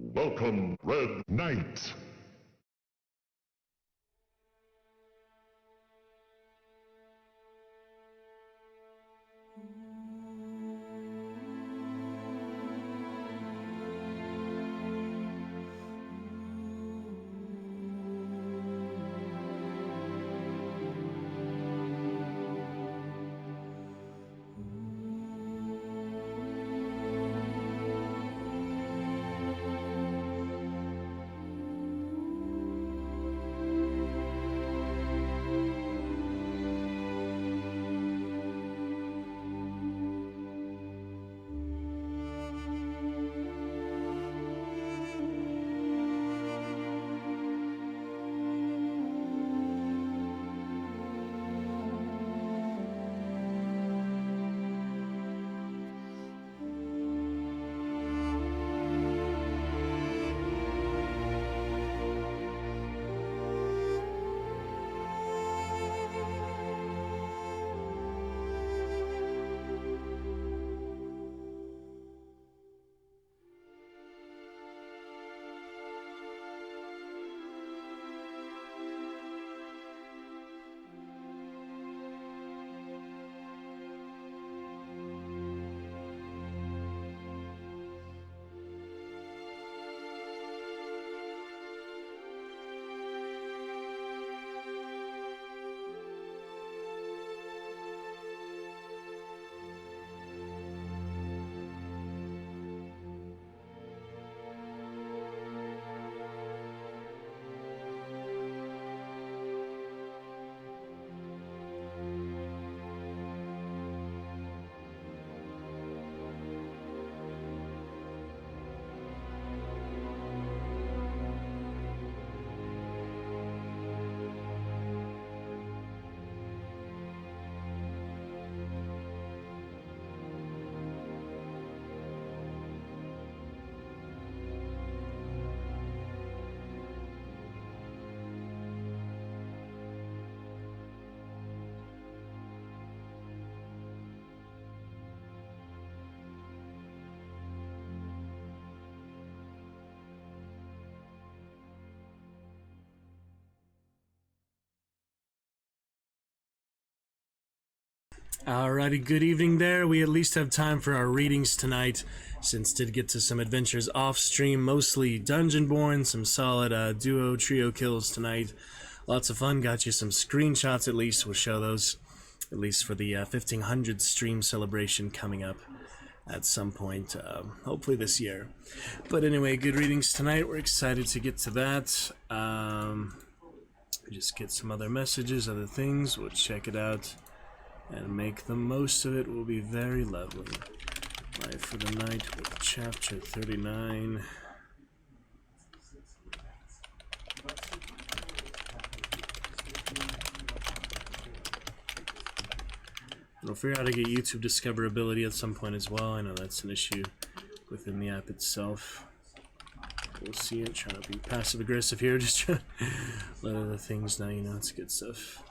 Welcome, Red Knight. Alrighty, good evening there. We at least have time for our readings tonight, since did get to some adventures off stream, mostly Dungeonborn, some solid duo, trio kills tonight. Lots of fun, got you some screenshots at least. We'll show those at least for the 1500 stream celebration coming up at some point, hopefully this year. But anyway, good readings tonight. We're excited to get to that. Just get some other messages, other things. We'll check it out and make the most of it. Will be very lovely. Life for the Night with chapter 39. We'll figure out how to get YouTube discoverability at some point as well. I know that's an issue within the app itself. We'll see it. Trying to be passive aggressive here, just trying to let other things know, you know, it's good stuff.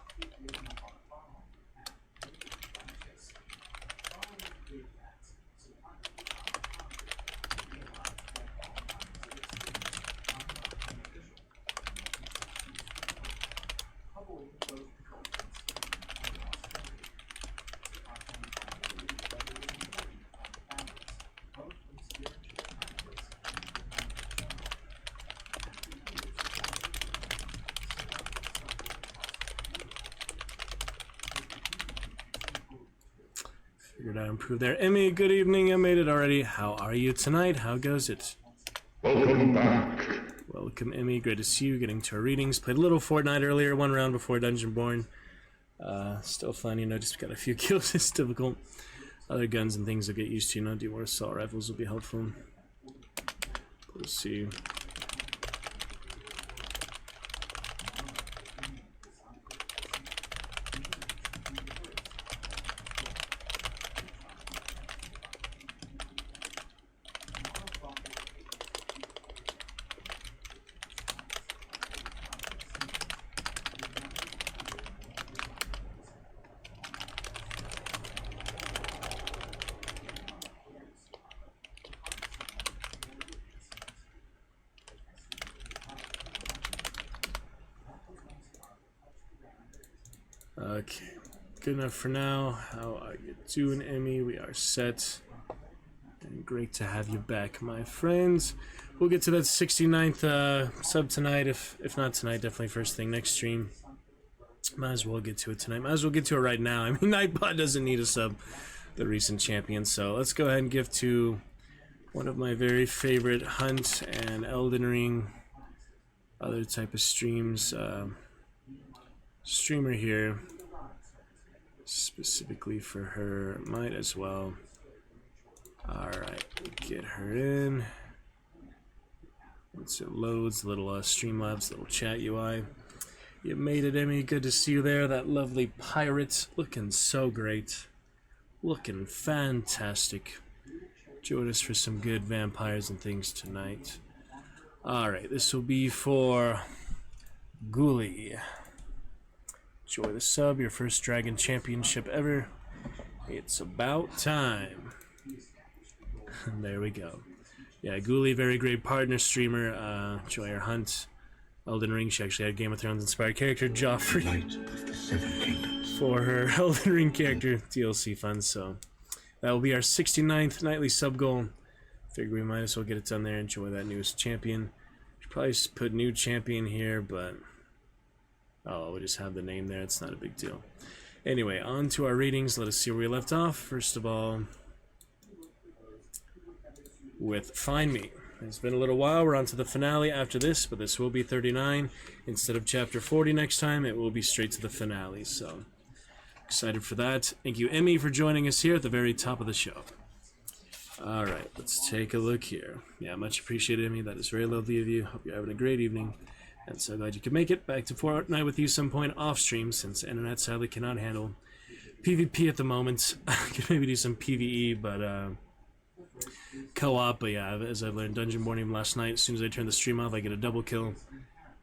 Figured I improved there. Emmy, good evening. I made it already. How are you tonight? How goes it? Welcome back. Welcome, Emmy. Great to see you. Getting to our readings. Played a little Fortnite earlier, one round before Dungeonborn. Still fun, you know, just got a few kills. It's difficult. Other guns and things I'll get used to, you know, do more assault rifles will be helpful. We'll see. Okay, good enough for now. How are you doing, Emmy? We are set. And great to have you back, my friends. We'll get to that 69th sub tonight. If not tonight, definitely first thing next stream. Might as well get to it tonight. Might as well get to it right now. I mean, Nightbot doesn't need a sub, the recent champion. So let's go ahead and give to one of my very favorite Hunt and Elden Ring, other type of streams. Streamer here, specifically for her. Might as well. Alright, get her in. Once it loads, little Streamlabs, little chat UI. You made it, Emmy. Good to see you there. That lovely pirate. Looking so great. Looking fantastic. Join us for some good vampires and things tonight. Alright, this will be for Ghoulie. Enjoy the sub, your first Dragon Championship ever. It's about time. And there we go. Yeah, Ghoulie, very great partner streamer. Enjoy her Hunt. Elden Ring, she actually had Game of Thrones inspired character Joffrey for her Elden Ring character DLC fun. So that will be our 69th nightly sub goal. Figure we might as well get it done there. Enjoy that newest champion. Should probably just put new champion here, but oh, we just have the name there. It's not a big deal. Anyway, on to our ratings. Let us see where we left off. First of all, with Find Me. It's been a little while. We're on to the finale after this, but this will be 39. Instead of chapter 40 next time, it will be straight to the finale. So, excited for that. Thank you, Emmy, for joining us here at the very top of the show. Alright, let's take a look here. Yeah, much appreciated, Emmy. That is very lovely of you. Hope you're having a great evening. And so glad you could make it back to Fortnite with you some point off stream, since the internet sadly cannot handle PvP at the moment. I could maybe do some PvE, but co-op, but yeah, as I've learned, Dungeonborn even last night, as soon as I turn the stream off, I get a double kill.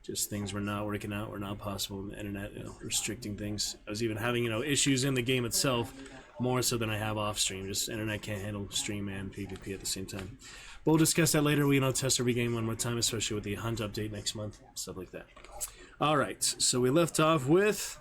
Just things were not working out, were not possible in the internet, restricting things. I was even having, issues in the game itself, more so than I have off stream. Just internet can't handle stream and PvP at the same time. But we'll discuss that later. We test every game one more time, especially with the Hunt update next month, stuff like that. Alright, so we left off with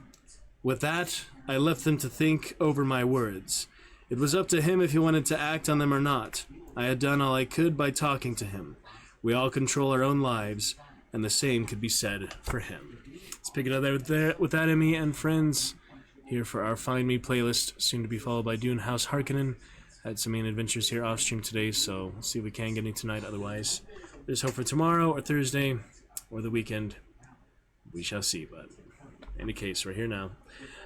that, I left them to think over my words. It was up to him if he wanted to act on them or not. I had done all I could by talking to him. We all control our own lives, and the same could be said for him. Let's pick it up there with that, Emmy and friends. Here for our Find Me playlist, soon to be followed by Dune House Harkonnen. Had some main adventures here off stream today, so we'll see if we can get any tonight. Otherwise, there's hope for tomorrow or Thursday or the weekend. We shall see, but in any case, we're here now.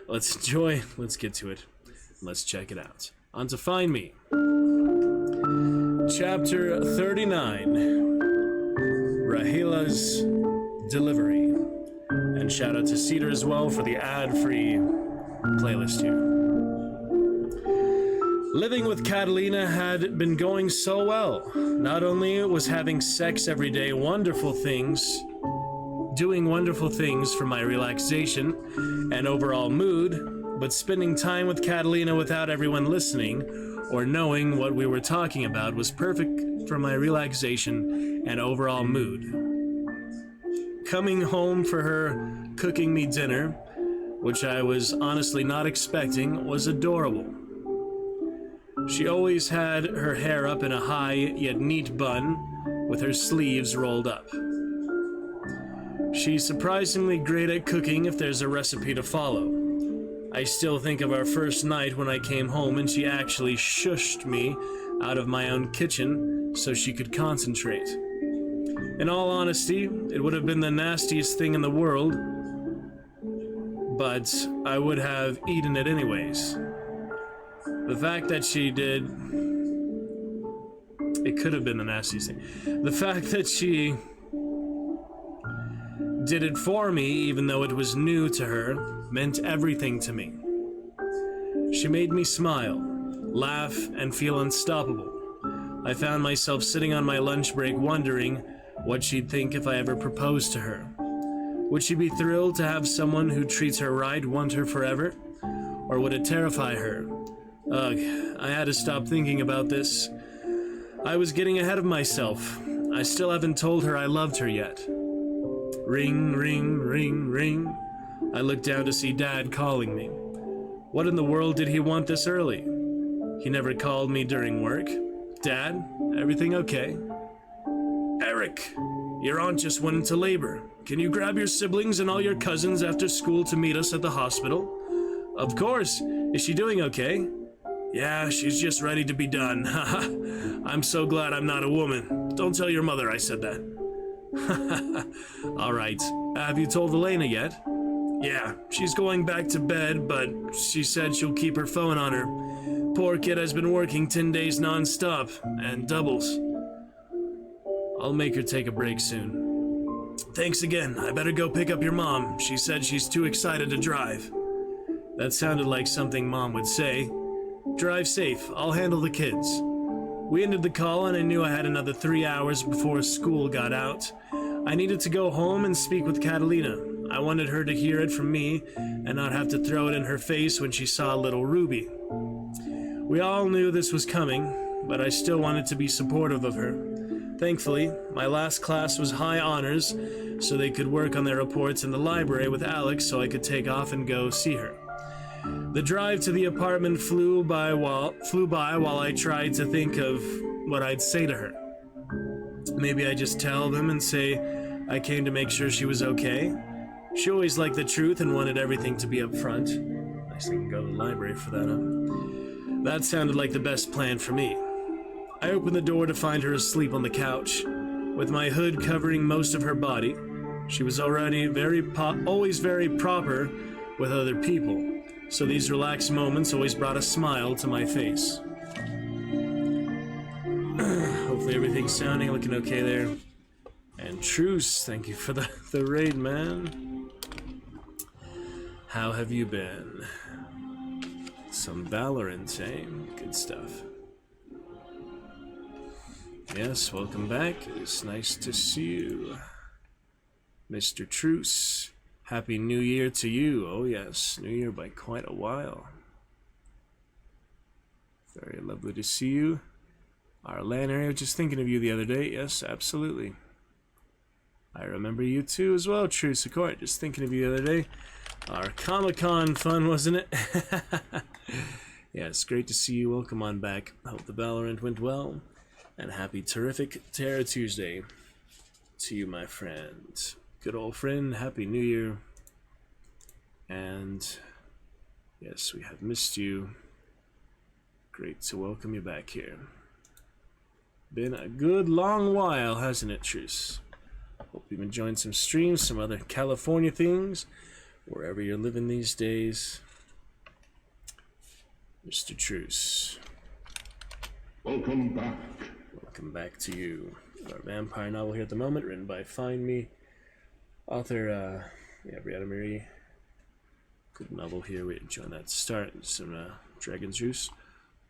Let's enjoy, let's get to it. Let's check it out. On to Find Me. Chapter 39. Rahela's Delivery. And shout out to Cedar as well for the ad-free playlist here. Living with Catalina had been going so well. Not only was having sex every day doing wonderful things for my relaxation and overall mood, but spending time with Catalina without everyone listening or knowing what we were talking about was perfect for my relaxation and overall mood. Coming home for her cooking me dinner, which I was honestly not expecting, was adorable. She always had her hair up in a high yet neat bun with her sleeves rolled up. She's surprisingly great at cooking if there's a recipe to follow. I still think of our first night when I came home and she actually shushed me out of my own kitchen so she could concentrate. In all honesty, it would have been the nastiest thing in the world, but I would have eaten it anyways. The fact that she did, it could have been the nastiest thing. The fact that she did it for me, even though it was new to her, meant everything to me. She made me smile, laugh, and feel unstoppable. I found myself sitting on my lunch break wondering what she'd think if I ever proposed to her. Would she be thrilled to have someone who treats her right want her forever? Or would it terrify her? Ugh, I had to stop thinking about this. I was getting ahead of myself. I still haven't told her I loved her yet. Ring, ring, ring, ring. I looked down to see Dad calling me. What in the world did he want this early? He never called me during work. Dad, everything okay? Eric, your aunt just went into labor. Can you grab your siblings and all your cousins after school to meet us at the hospital? Of course. Is she doing okay? Yeah, she's just ready to be done. Haha. I'm so glad I'm not a woman. Don't tell your mother I said that. All right. Have you told Elena yet? Yeah, she's going back to bed, but she said she'll keep her phone on her. Poor kid has been working 10 days non-stop, and doubles. I'll make her take a break soon. Thanks again. I better go pick up your mom. She said she's too excited to drive. That sounded like something Mom would say. Drive safe. I'll handle the kids. We ended the call, and I knew I had another 3 hours before school got out. I needed to go home and speak with Catalina. I wanted her to hear it from me and not have to throw it in her face when she saw little Ruby. We all knew this was coming, but I still wanted to be supportive of her. Thankfully, my last class was high honors, so they could work on their reports in the library with Alex so I could take off and go see her. The drive to the apartment flew by while I tried to think of what I'd say to her. Maybe I just tell them and say I came to make sure she was okay. She always liked the truth and wanted everything to be up front. Nice thing to go to the library for that, huh? That sounded like the best plan for me. I opened the door to find her asleep on the couch, with my hood covering most of her body. She was already always very proper with other people, so these relaxed moments always brought a smile to my face. Hopefully everything's sounding, looking okay there. And Truce, thank you for the raid, man. How have you been? Some Valorant, eh? Good stuff. Yes, welcome back. It's nice to see you. Mr. Truce, Happy New Year to you. Oh yes, New Year by quite a while. Very lovely to see you. Our LAN area, just thinking of you the other day. Yes, absolutely. I remember you too as well, Truce of course. Just thinking of you the other day. Our Comic-Con fun, wasn't it? Yeah, it's great to see you. Welcome on back. Hope the Valorant went well. And happy terrific Terra Tuesday to you, my friend. Good old friend, Happy New Year. And yes, we have missed you. Great to welcome you back here. Been a good long while, hasn't it, Truce? Hope you've been enjoying some streams, some other California things, wherever you're living these days. Mr. Truce. Welcome back. Welcome back to you. Our vampire novel here at the moment, written by Find Me. Author, Brianna Marie. Good novel here. We enjoying that start. Some dragon juice.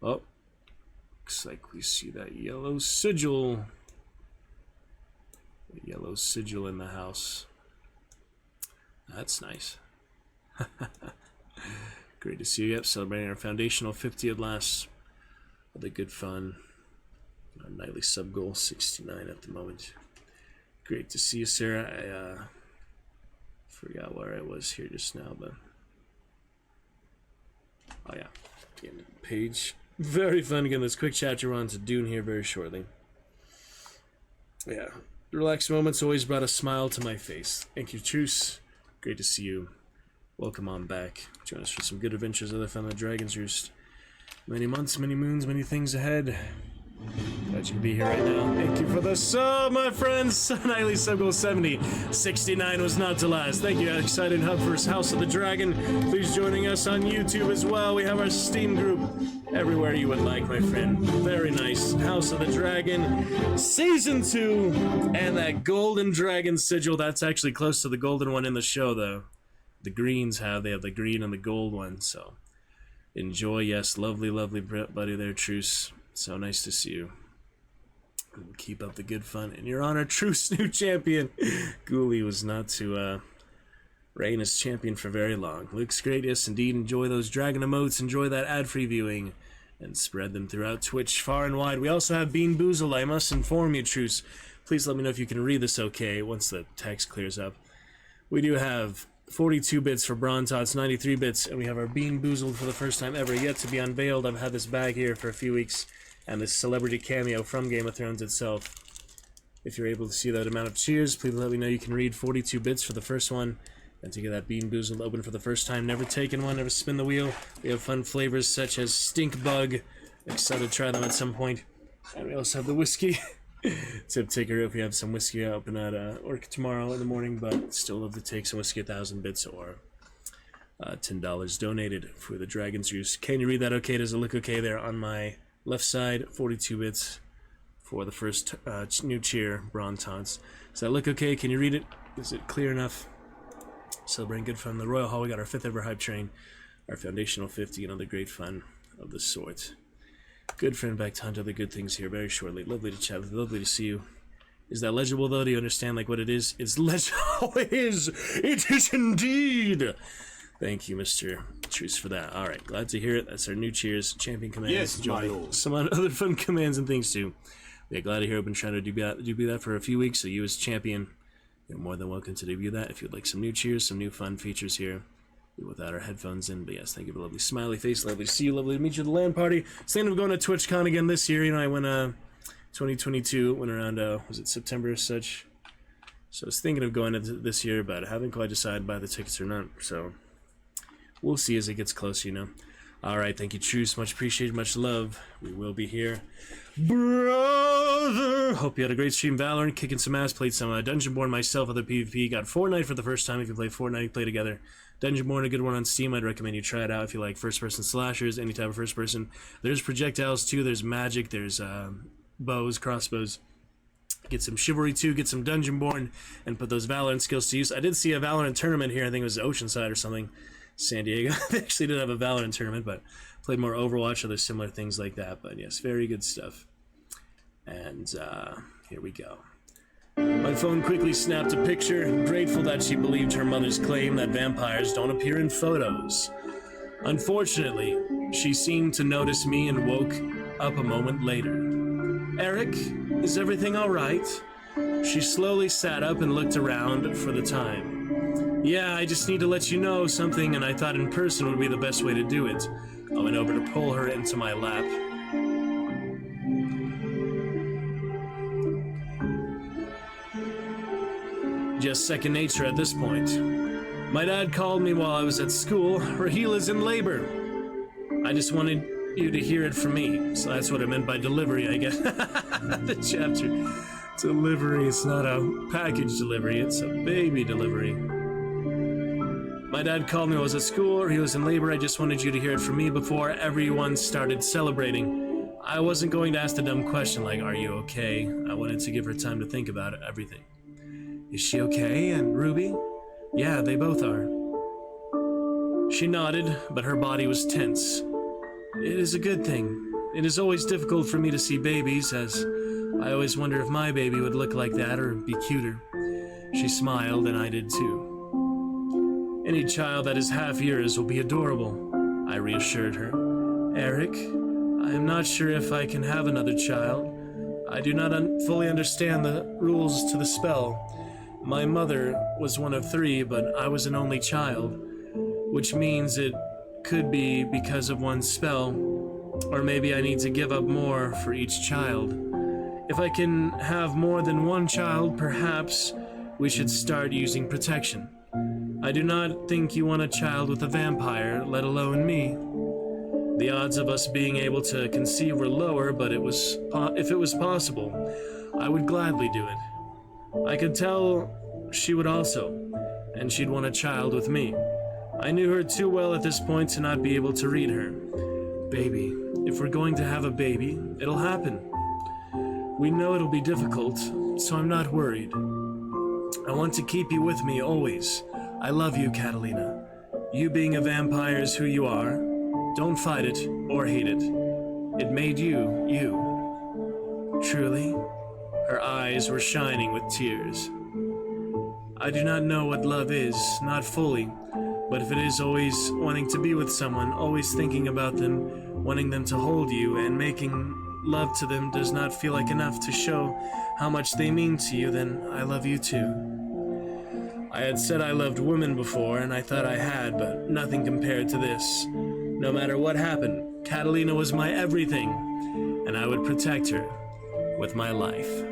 Oh, looks like we see that yellow sigil. The yellow sigil in the house. That's nice. Great to see you. Yep, celebrating our foundational 50th last. All the good fun. Our nightly sub goal 69 at the moment. Great to see you, Sarah. I forgot where I was here just now, but oh yeah, the end of the page. Very fun again. This quick chapter on to Dune here very shortly. Yeah, relaxed moments always brought a smile to my face. Thank you, Truce. Great to see you. Welcome on back. Join us for some good adventures. Other fun, the Dragon's Roost. Many months, many moons, many things ahead. Glad you can be here right now. Thank you for the sub, my friends. Nightly sub goal 70. 69 was not to last. Thank you, Excited Hub for House of the Dragon. Please joining us on YouTube as well. We have our Steam group everywhere you would like, my friend. Very nice. House of the Dragon Season 2. And that golden dragon sigil. That's actually close to the golden one in the show, though. The greens they have the green and the gold one, so enjoy. Yes, lovely, lovely buddy there, Truce. So nice to see you. Keep up the good fun. In your honor, Truce, new champion. Ghoulie was not to reign as champion for very long. Looks great, yes indeed. Enjoy those dragon emotes. Enjoy that ad-free viewing. And spread them throughout Twitch far and wide. We also have Bean Boozle. I must inform you, Truce. Please let me know if you can read this okay once the text clears up. We do have 42 bits for Brawn Tots, 93 bits, and we have our Bean Boozled for the first time ever, yet to be unveiled. I've had this bag here for a few weeks, and this celebrity cameo from Game of Thrones itself. If you're able to see that amount of cheers, please let me know you can read 42 bits for the first one, and to get that Bean Boozled open for the first time. Never taken one, never spin the wheel. We have fun flavors such as Stink Bug. Excited to try them at some point. And we also have the whiskey. Tip taker if we have some whiskey open at work tomorrow in the morning, but still love to take some whiskey, 1,000 bits, or $10 donated for the Dragon's Juice. Can you read that okay? Does it look okay there on my left side? 42 bits for the first new cheer, Brawn Tots. Does that look okay? Can you read it? Is it clear enough? Celebrating good fun in the Royal Hall. We got our 5th ever hype train, our foundational 50, and other great fun of the sort. Good friend, back to hunt other good things here very shortly. Lovely to chat with you. Lovely to see you. Is that legible, though? Do you understand, like, what it is? It's legible. Oh, it is! It is indeed! Thank you, Mr. Truce, for that. Alright, glad to hear it. That's our new cheers. Champion commands. Yes, my lord. Some other fun commands and things, too. Yeah, glad to hear. I've been trying to do that for a few weeks, so you as champion, you're more than welcome to debut that. If you'd like some new cheers, some new fun features here, without our headphones in. But yes, thank you for the lovely smiley face. Lovely to see you. Lovely to meet you at the LAN party. Thinking of going to TwitchCon again this year. You know, I went 2022, went around was it September or such. So I was thinking of going this year, but I haven't quite decided buy the tickets or not. So we'll see as it gets closer, you know. Alright, thank you, Truce. Much appreciated, much love. We will be here. Brother! Hope you had a great stream. Valorant, kicking some ass, played some Dungeonborn myself, other PvP. Got Fortnite for the first time. If you play Fortnite, play together. Dungeonborn, a good one on Steam. I'd recommend you try it out if you like first-person slashers, any type of first-person. There's projectiles, too. There's magic. There's bows, crossbows. Get some chivalry, too. Get some Dungeonborn, and put those Valorant skills to use. I did see a Valorant tournament here. I think it was Oceanside or something. San Diego. They actually did have a Valorant tournament, but played more Overwatch, other similar things like that. But yes, very good stuff. And here we go. My phone quickly snapped a picture, grateful that she believed her mother's claim that vampires don't appear in photos. Unfortunately, she seemed to notice me and woke up a moment later. Eric, is everything all right? She slowly sat up and looked around for the time. Yeah, I just need to let you know something, and I thought in person would be the best way to do it. I went over to pull her into my lap. Just second nature at this point. My dad called me while I was at school. Rahela's in labor. I just wanted you to hear it from me. So that's what I meant by delivery, I guess. The chapter. Delivery, it's not a package delivery, it's a baby delivery. My dad called me while I was at school, or he was in labor. I just wanted you to hear it from me before everyone started celebrating. I wasn't going to ask the dumb question like, are you okay? I wanted to give her time to think about everything. Is she okay? And Ruby? Yeah, they both are. She nodded, but her body was tense. It is a good thing. It is always difficult for me to see babies, as I always wonder if my baby would look like that or be cuter. She smiled, and I did too. Any child that is half yours will be adorable, I reassured her. Eric, I am not sure if I can have another child. I do not fully understand the rules to the spell. My mother was one of 3, but I was an only child, which means it could be because of one spell, or maybe I need to give up more for each child. If I can have more than one child, perhaps we should start using protection. I do not think you want a child with a vampire, let alone me. The odds of us being able to conceive were lower, but if it was possible, I would gladly do it. I could tell she would also, and she'd want a child with me. I knew her too well at this point to not be able to read her. Baby, if we're going to have a baby, it'll happen. We know it'll be difficult, so I'm not worried. I want to keep you with me always. I love you, Catalina. You being a vampire is who you are. Don't fight it or hate it. It made you, you. Truly? Her eyes were shining with tears. I do not know what love is, not fully, but if it is always wanting to be with someone, always thinking about them, wanting them to hold you, and making love to them does not feel like enough to show how much they mean to you, then I love you too. I had said I loved women before, and I thought I had, but nothing compared to this. No matter what happened, Catalina was my everything, and I would protect her with my life.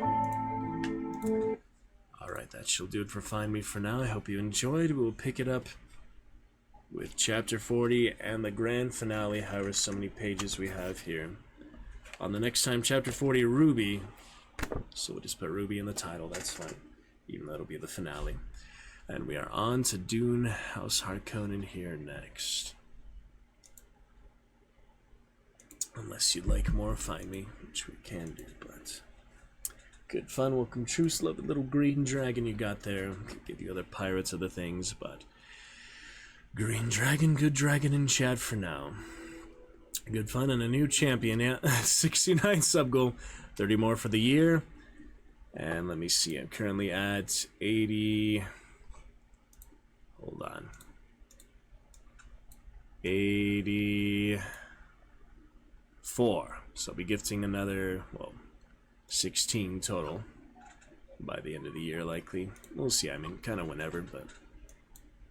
Alright, that shall do it for Find Me for now. I hope you enjoyed. We will pick it up with Chapter 40 and the grand finale, however so many pages we have here. On the next time, Chapter 40, Ruby. So we'll just put Ruby in the title, that's fine. Even though it'll be the finale. And we are on to Dune, House Harkonnen here next. Unless you'd like more, Find Me, which we can do, but... Good fun, welcome truce, love the little green dragon you got there. Could give you other pirates, other things, but... Green dragon, good dragon in chat for now. Good fun and a new champion, yeah. 69 sub goal, 30 more for the year. And let me see, I'm currently at 80... Hold on. 84. So I'll be gifting another, well, 16 total by the end of the year, likely. We'll see, I mean, kind of whenever, but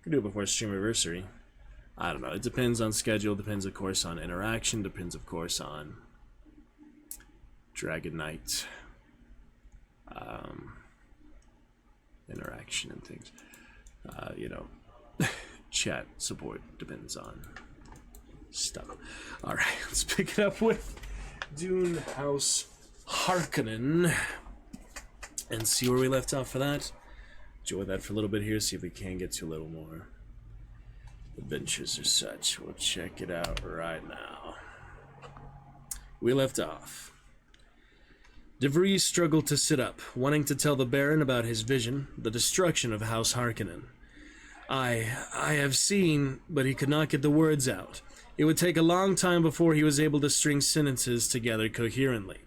could do it before Streamiversary. I don't know, it depends on schedule, depends of course on interaction, depends of course on Dragon Knight interaction and things. You know, chat support depends on stuff. Alright, let's pick it up with Dune House Harkonnen and see where we left off for that. Enjoy that for a little bit here, see if we can get to a little more adventures or such. We'll check it out right now. We left off. De Vries struggled to sit up, wanting to tell the Baron about his vision, the destruction of House Harkonnen. I have seen, but he could not get the words out. It would take a long time before he was able to string sentences together coherently.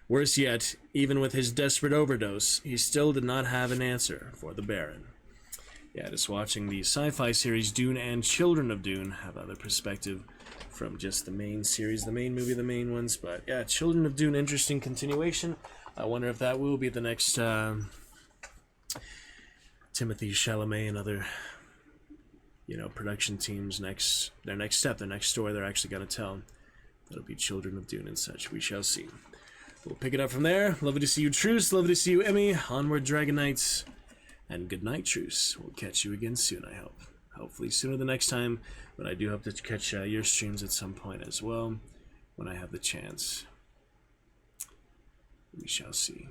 Worse yet, even with his desperate overdose, he still did not have an answer for the Baron. Yeah, just watching the sci-fi series Dune and Children of Dune have other perspective from just the main series, the main movie, the main ones. But yeah, Children of Dune, interesting continuation. I wonder if that will be the next Timothy Chalamet and other, you know, production teams' their next step, their next story they're actually going to tell. That'll be Children of Dune and such. We shall see. We'll pick it up from there. Lovely to see you, Truce. Lovely to see you, Emmy. Onward, Dragon Knights. And good night, Truce. We'll catch you again soon, I hope. Hopefully sooner the next time, but I do hope to catch your streams at some point as well, when I have the chance. We shall see.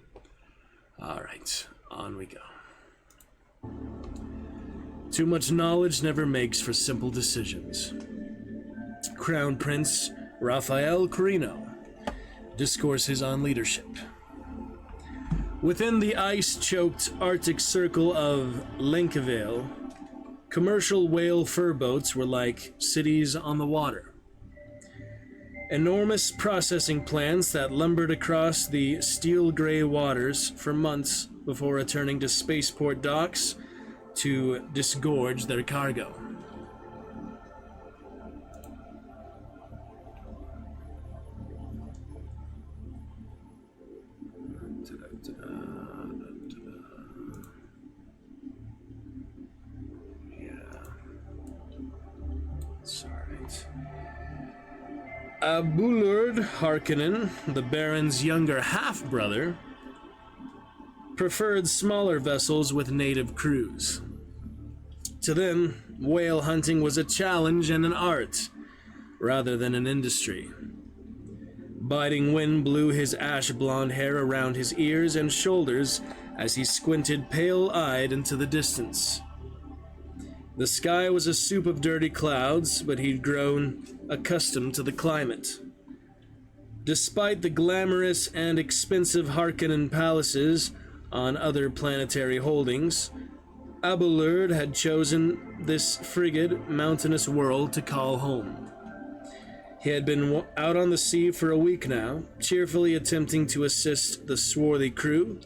Alright, on we go. Too much knowledge never makes for simple decisions. Crown Prince Rafael Carino discourses on leadership. Within the ice-choked Arctic circle of Lenkavale, commercial whale fur boats were like cities on the water. Enormous processing plants that lumbered across the steel-gray waters for months before returning to spaceport docks to disgorge their cargo. Abulurd Harkonnen, the Baron's younger half-brother, preferred smaller vessels with native crews. To them, whale hunting was a challenge and an art, rather than an industry. Biting wind blew his ash-blonde hair around his ears and shoulders as he squinted pale-eyed into the distance. The sky was a soup of dirty clouds, but he'd grown accustomed to the climate. Despite the glamorous and expensive Harkonnen palaces on other planetary holdings, Abelard had chosen this frigid, mountainous world to call home. He had been out on the sea for a week now, cheerfully attempting to assist the swarthy crew,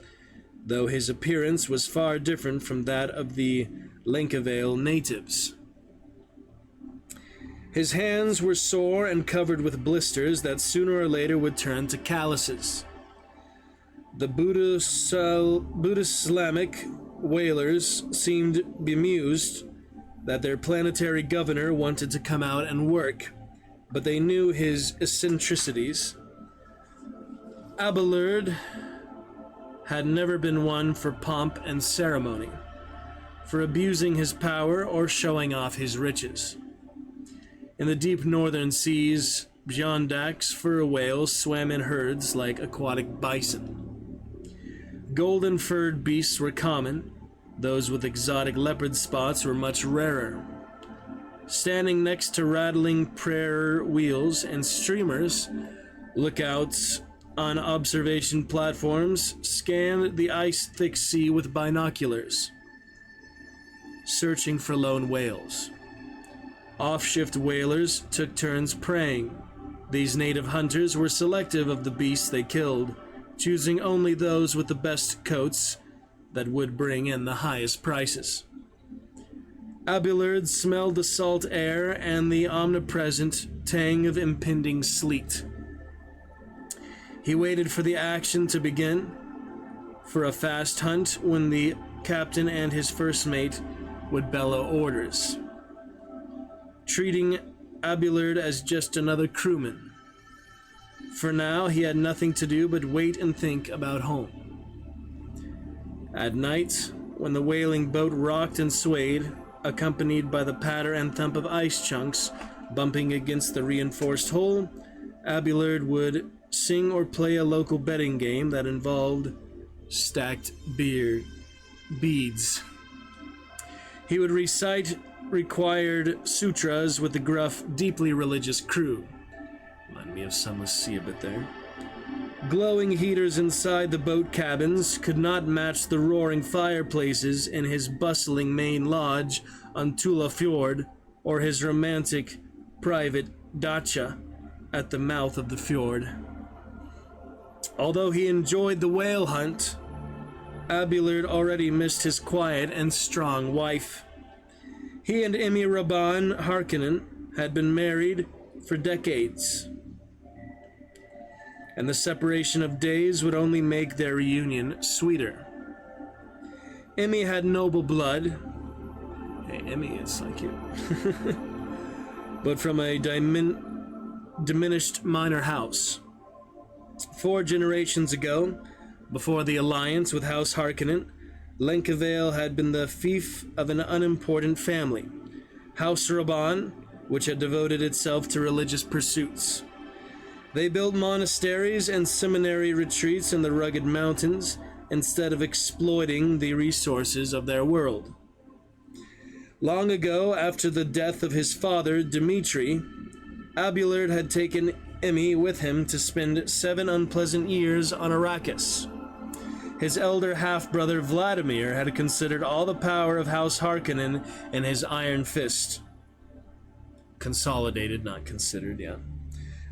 though his appearance was far different from that of the Lenkavale natives. His hands were sore and covered with blisters that sooner or later would turn to calluses. The Buddhist-Islamic whalers seemed bemused that their planetary governor wanted to come out and work, but they knew his eccentricities. Abelard had never been one for pomp and ceremony, for abusing his power or showing off his riches. In the deep northern seas, Beyondak's fur whales swam in herds like aquatic bison. Golden-furred beasts were common. Those with exotic leopard spots were much rarer. Standing next to rattling prayer wheels and streamers, lookouts on observation platforms scanned the ice-thick sea with binoculars, searching for lone whales. Off-shift whalers took turns preying. These native hunters were selective of the beasts they killed, choosing only those with the best coats that would bring in the highest prices. Abelard smelled the salt air and the omnipresent tang of impending sleet. He waited for the action to begin, for a fast hunt when the captain and his first mate would bellow orders, treating Abelard as just another crewman. For now, he had nothing to do but wait and think about home. At night, when the whaling boat rocked and swayed, accompanied by the patter and thump of ice chunks bumping against the reinforced hull, Abelard would sing or play a local betting game that involved stacked beads. He would recite required sutras with the gruff, deeply religious crew. Remind me of Sunless Sea a bit there. Glowing heaters inside the boat cabins could not match the roaring fireplaces in his bustling main lodge on Tula Fjord or his romantic private dacha at the mouth of the fjord. Although he enjoyed the whale hunt, Abelard already missed his quiet and strong wife. He and Emmy Rabban Harkonnen had been married for decades, and the separation of days would only make their reunion sweeter. Emmy had noble blood. Hey, Emmy, it's like you. But from a diminished minor house. 4 generations ago, before the alliance with House Harkonnen, Lenkavale had been the fief of an unimportant family, House Rabban, which had devoted itself to religious pursuits. They built monasteries and seminary retreats in the rugged mountains instead of exploiting the resources of their world. Long ago, after the death of his father, Dmitri, Abelard had taken Emmy with him to spend 7 unpleasant years on Arrakis. His elder half-brother Vladimir had considered all the power of House Harkonnen in his iron fist. Consolidated, not considered, yeah.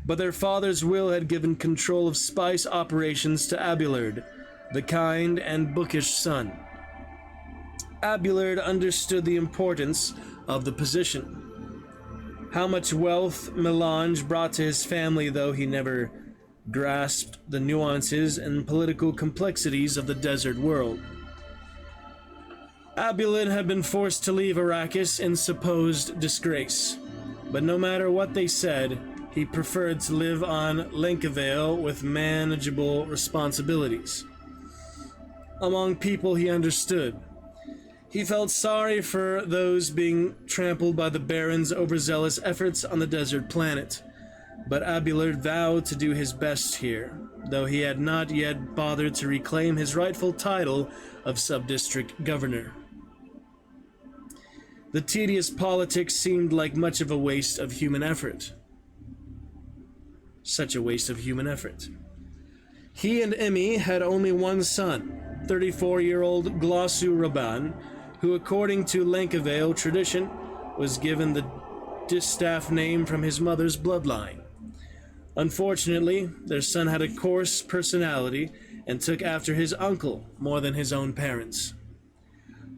But their father's will had given control of spice operations to Abelard, the kind and bookish son. Abelard understood the importance of the position. How much wealth Melange brought to his family, though he never grasped the nuances and political complexities of the desert world. Abelard had been forced to leave Arrakis in supposed disgrace, but no matter what they said, he preferred to live on Lenkavale with manageable responsibilities. Among people he understood. He felt sorry for those being trampled by the Baron's overzealous efforts on the desert planet, but Abelard vowed to do his best here, though he had not yet bothered to reclaim his rightful title of sub-district governor. The tedious politics seemed like much of a waste of human effort. Such a waste of human effort. He and Emmy had only one son, 34-year-old Glossu Rabban, who, according to Lenkavale tradition, was given the distaff name from his mother's bloodline. Unfortunately, their son had a coarse personality and took after his uncle more than his own parents.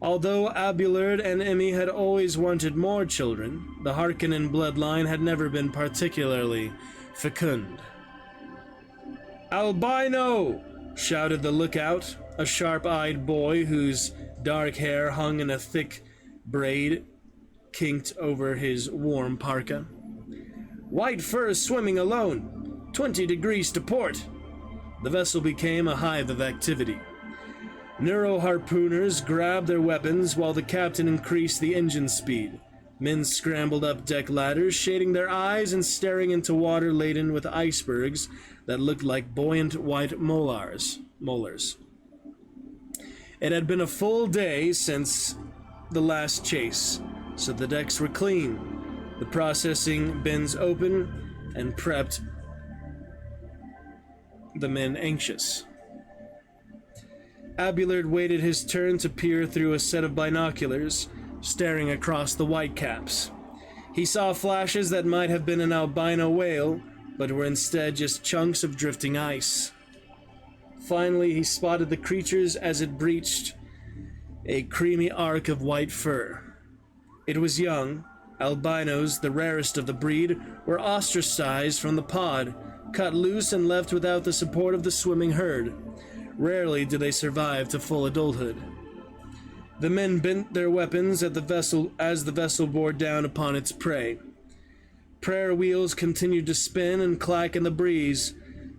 Although Abelard and Emmy had always wanted more children, the Harkonnen bloodline had never been particularly fecund. "Albino!" shouted the lookout, a sharp-eyed boy whose Dark hair hung in a thick braid kinked over his warm parka. "White fur swimming alone. 20 degrees to port." The vessel became a hive of activity. Neuro harpooners grabbed their weapons while the captain increased the engine speed. Men scrambled up deck ladders, shading their eyes and staring into water laden with icebergs that looked like buoyant white molars. It had been a full day since the last chase, so the decks were clean, the processing bins open, and prepped, the men anxious. Abelard waited his turn to peer through a set of binoculars, staring across the whitecaps. He saw flashes that might have been an albino whale, but were instead just chunks of drifting ice. Finally, he spotted the creatures as it breached a creamy arc of white fur. It was young. Albinos, the rarest of the breed, were ostracized from the pod, cut loose and left without the support of the swimming herd. Rarely do they survive to full adulthood. The men bent their weapons at the vessel as the vessel bore down upon its prey. Prayer wheels continued to spin and clack in the breeze.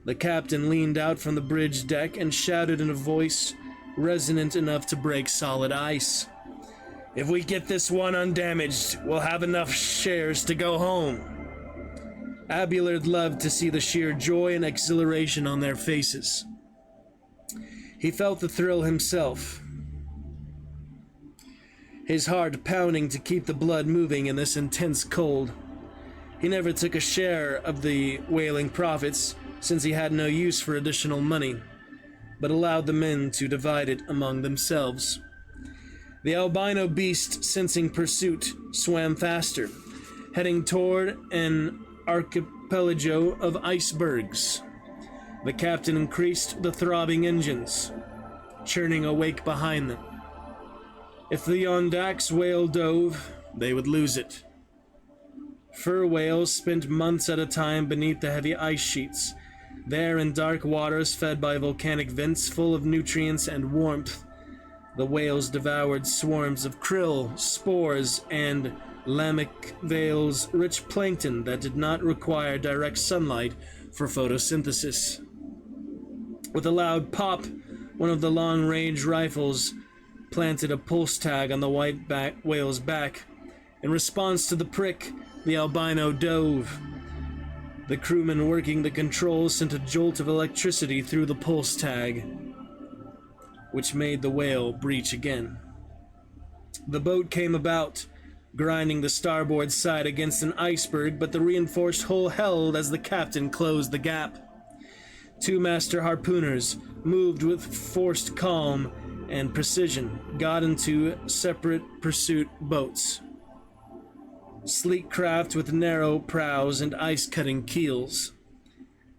The captain leaned out from the bridge deck and shouted in a voice resonant enough to break solid ice. "If we get this one undamaged, we'll have enough shares to go home." Abelard loved to see the sheer joy and exhilaration on their faces. He felt the thrill himself, his heart pounding to keep the blood moving in this intense cold. He never took a share of the whaling profits, since he had no use for additional money, but allowed the men to divide it among themselves. The albino beast, sensing pursuit, swam faster, heading toward an archipelago of icebergs. The captain increased the throbbing engines, churning a wake behind them. If the Yondak's whale dove, they would lose it. Fur whales spent months at a time beneath the heavy ice sheets, there in dark waters fed by volcanic vents full of nutrients and warmth. The whales devoured swarms of krill, spores, and Lamech Vale's rich plankton that did not require direct sunlight for photosynthesis. With a loud pop, one of the long-range rifles planted a pulse tag on the white whale's back. In response to the prick, the albino dove. The crewman working the controls sent a jolt of electricity through the pulse tag, which made the whale breach again. The boat came about, grinding the starboard side against an iceberg, but the reinforced hull held as the captain closed the gap. Two master harpooners, moved with forced calm and precision, got into separate pursuit boats. Sleek craft with narrow prows and ice-cutting keels.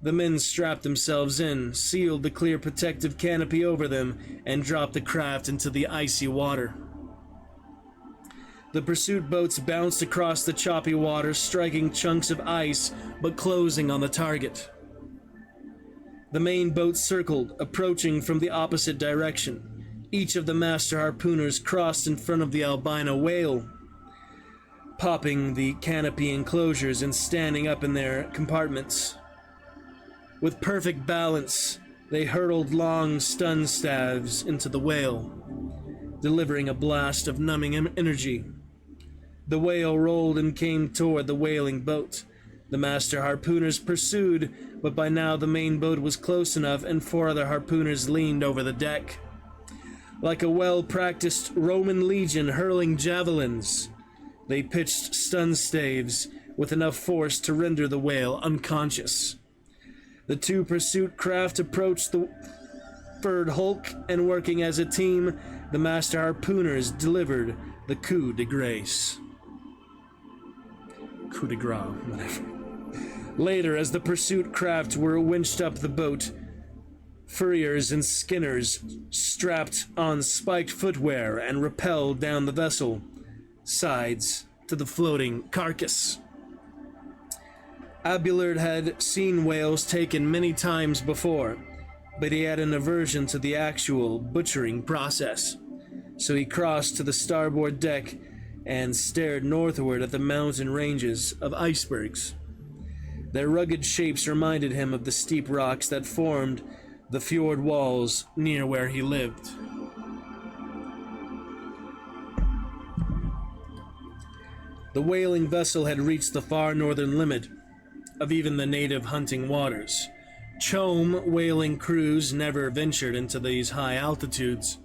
The men strapped themselves in, sealed the clear protective canopy over them, and dropped the craft into the icy water. The pursuit boats bounced across the choppy water, striking chunks of ice, but closing on the target. The main boat circled, approaching from the opposite direction. Each of the master harpooners crossed in front of the albino whale, popping the canopy enclosures and standing up in their compartments. With perfect balance, they hurled long stun staves into the whale, delivering a blast of numbing energy. The whale rolled and came toward the whaling boat. The master harpooners pursued, but by now the main boat was close enough and 4 other harpooners leaned over the deck. Like a well-practiced Roman legion hurling javelins, they pitched stun staves with enough force to render the whale unconscious. The 2 pursuit craft approached the furred hulk, and working as a team, the master harpooners delivered the coup de grace. Coup de grace, whatever. Later, as the pursuit craft were winched up the boat, furriers and skinners strapped on spiked footwear and rappelled down the vessel sides to the floating carcass. Abelard had seen whales taken many times before, but he had an aversion to the actual butchering process. so he crossed to the starboard deck and stared northward at the mountain ranges of icebergs. Their rugged shapes reminded him of the steep rocks that formed the fjord walls near where he lived. The whaling vessel had reached the far northern limit of even the native hunting waters. Chome whaling crews never ventured into these high altitudes,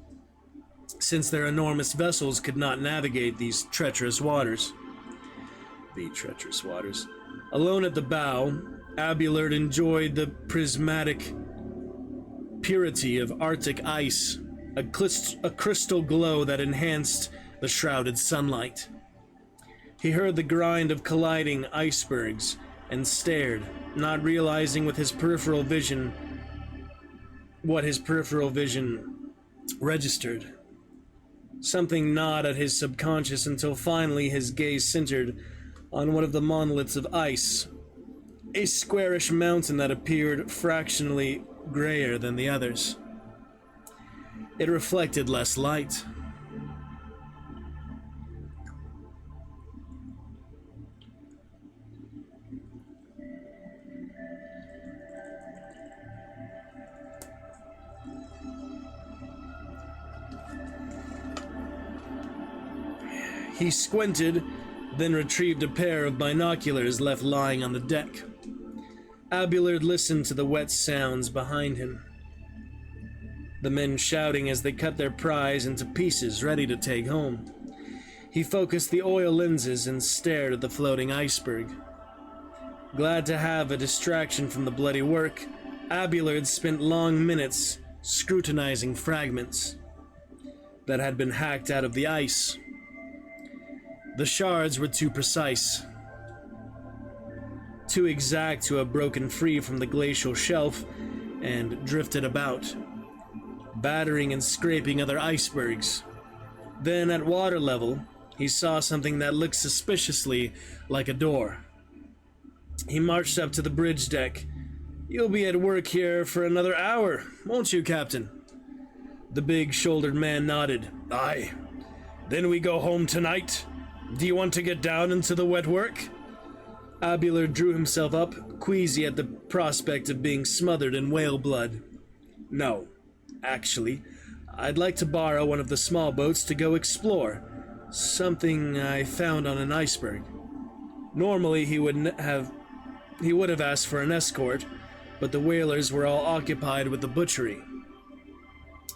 since their enormous vessels could not navigate these treacherous waters. Alone at the bow, Abelard enjoyed the prismatic purity of Arctic ice, a crystal glow that enhanced the shrouded sunlight. He heard the grind of colliding icebergs and stared, not realizing what his peripheral vision registered. Something gnawed at his subconscious until finally his gaze centered on one of the monoliths of ice, a squarish mountain that appeared fractionally grayer than the others. It reflected less light. He squinted, then retrieved a pair of binoculars left lying on the deck. Abelard listened to the wet sounds behind him, the men shouting as they cut their prize into pieces ready to take home. He focused the oil lenses and stared at the floating iceberg. Glad to have a distraction from the bloody work, Abelard spent long minutes scrutinizing fragments that had been hacked out of the ice. The shards were too precise, too exact to have broken free from the glacial shelf and drifted about, battering and scraping other icebergs. Then, at water level, he saw something that looked suspiciously like a door. He marched up to the bridge deck. "You'll be at work here for another hour, won't you, Captain?" The big-shouldered man nodded. "Aye. Then we go home tonight? Do you want to get down into the wet work?" Abelard drew himself up, queasy at the prospect of being smothered in whale blood. "No, actually, I'd like to borrow one of the small boats to go explore. Something I found on an iceberg." Normally he would have asked for an escort, but the whalers were all occupied with the butchery.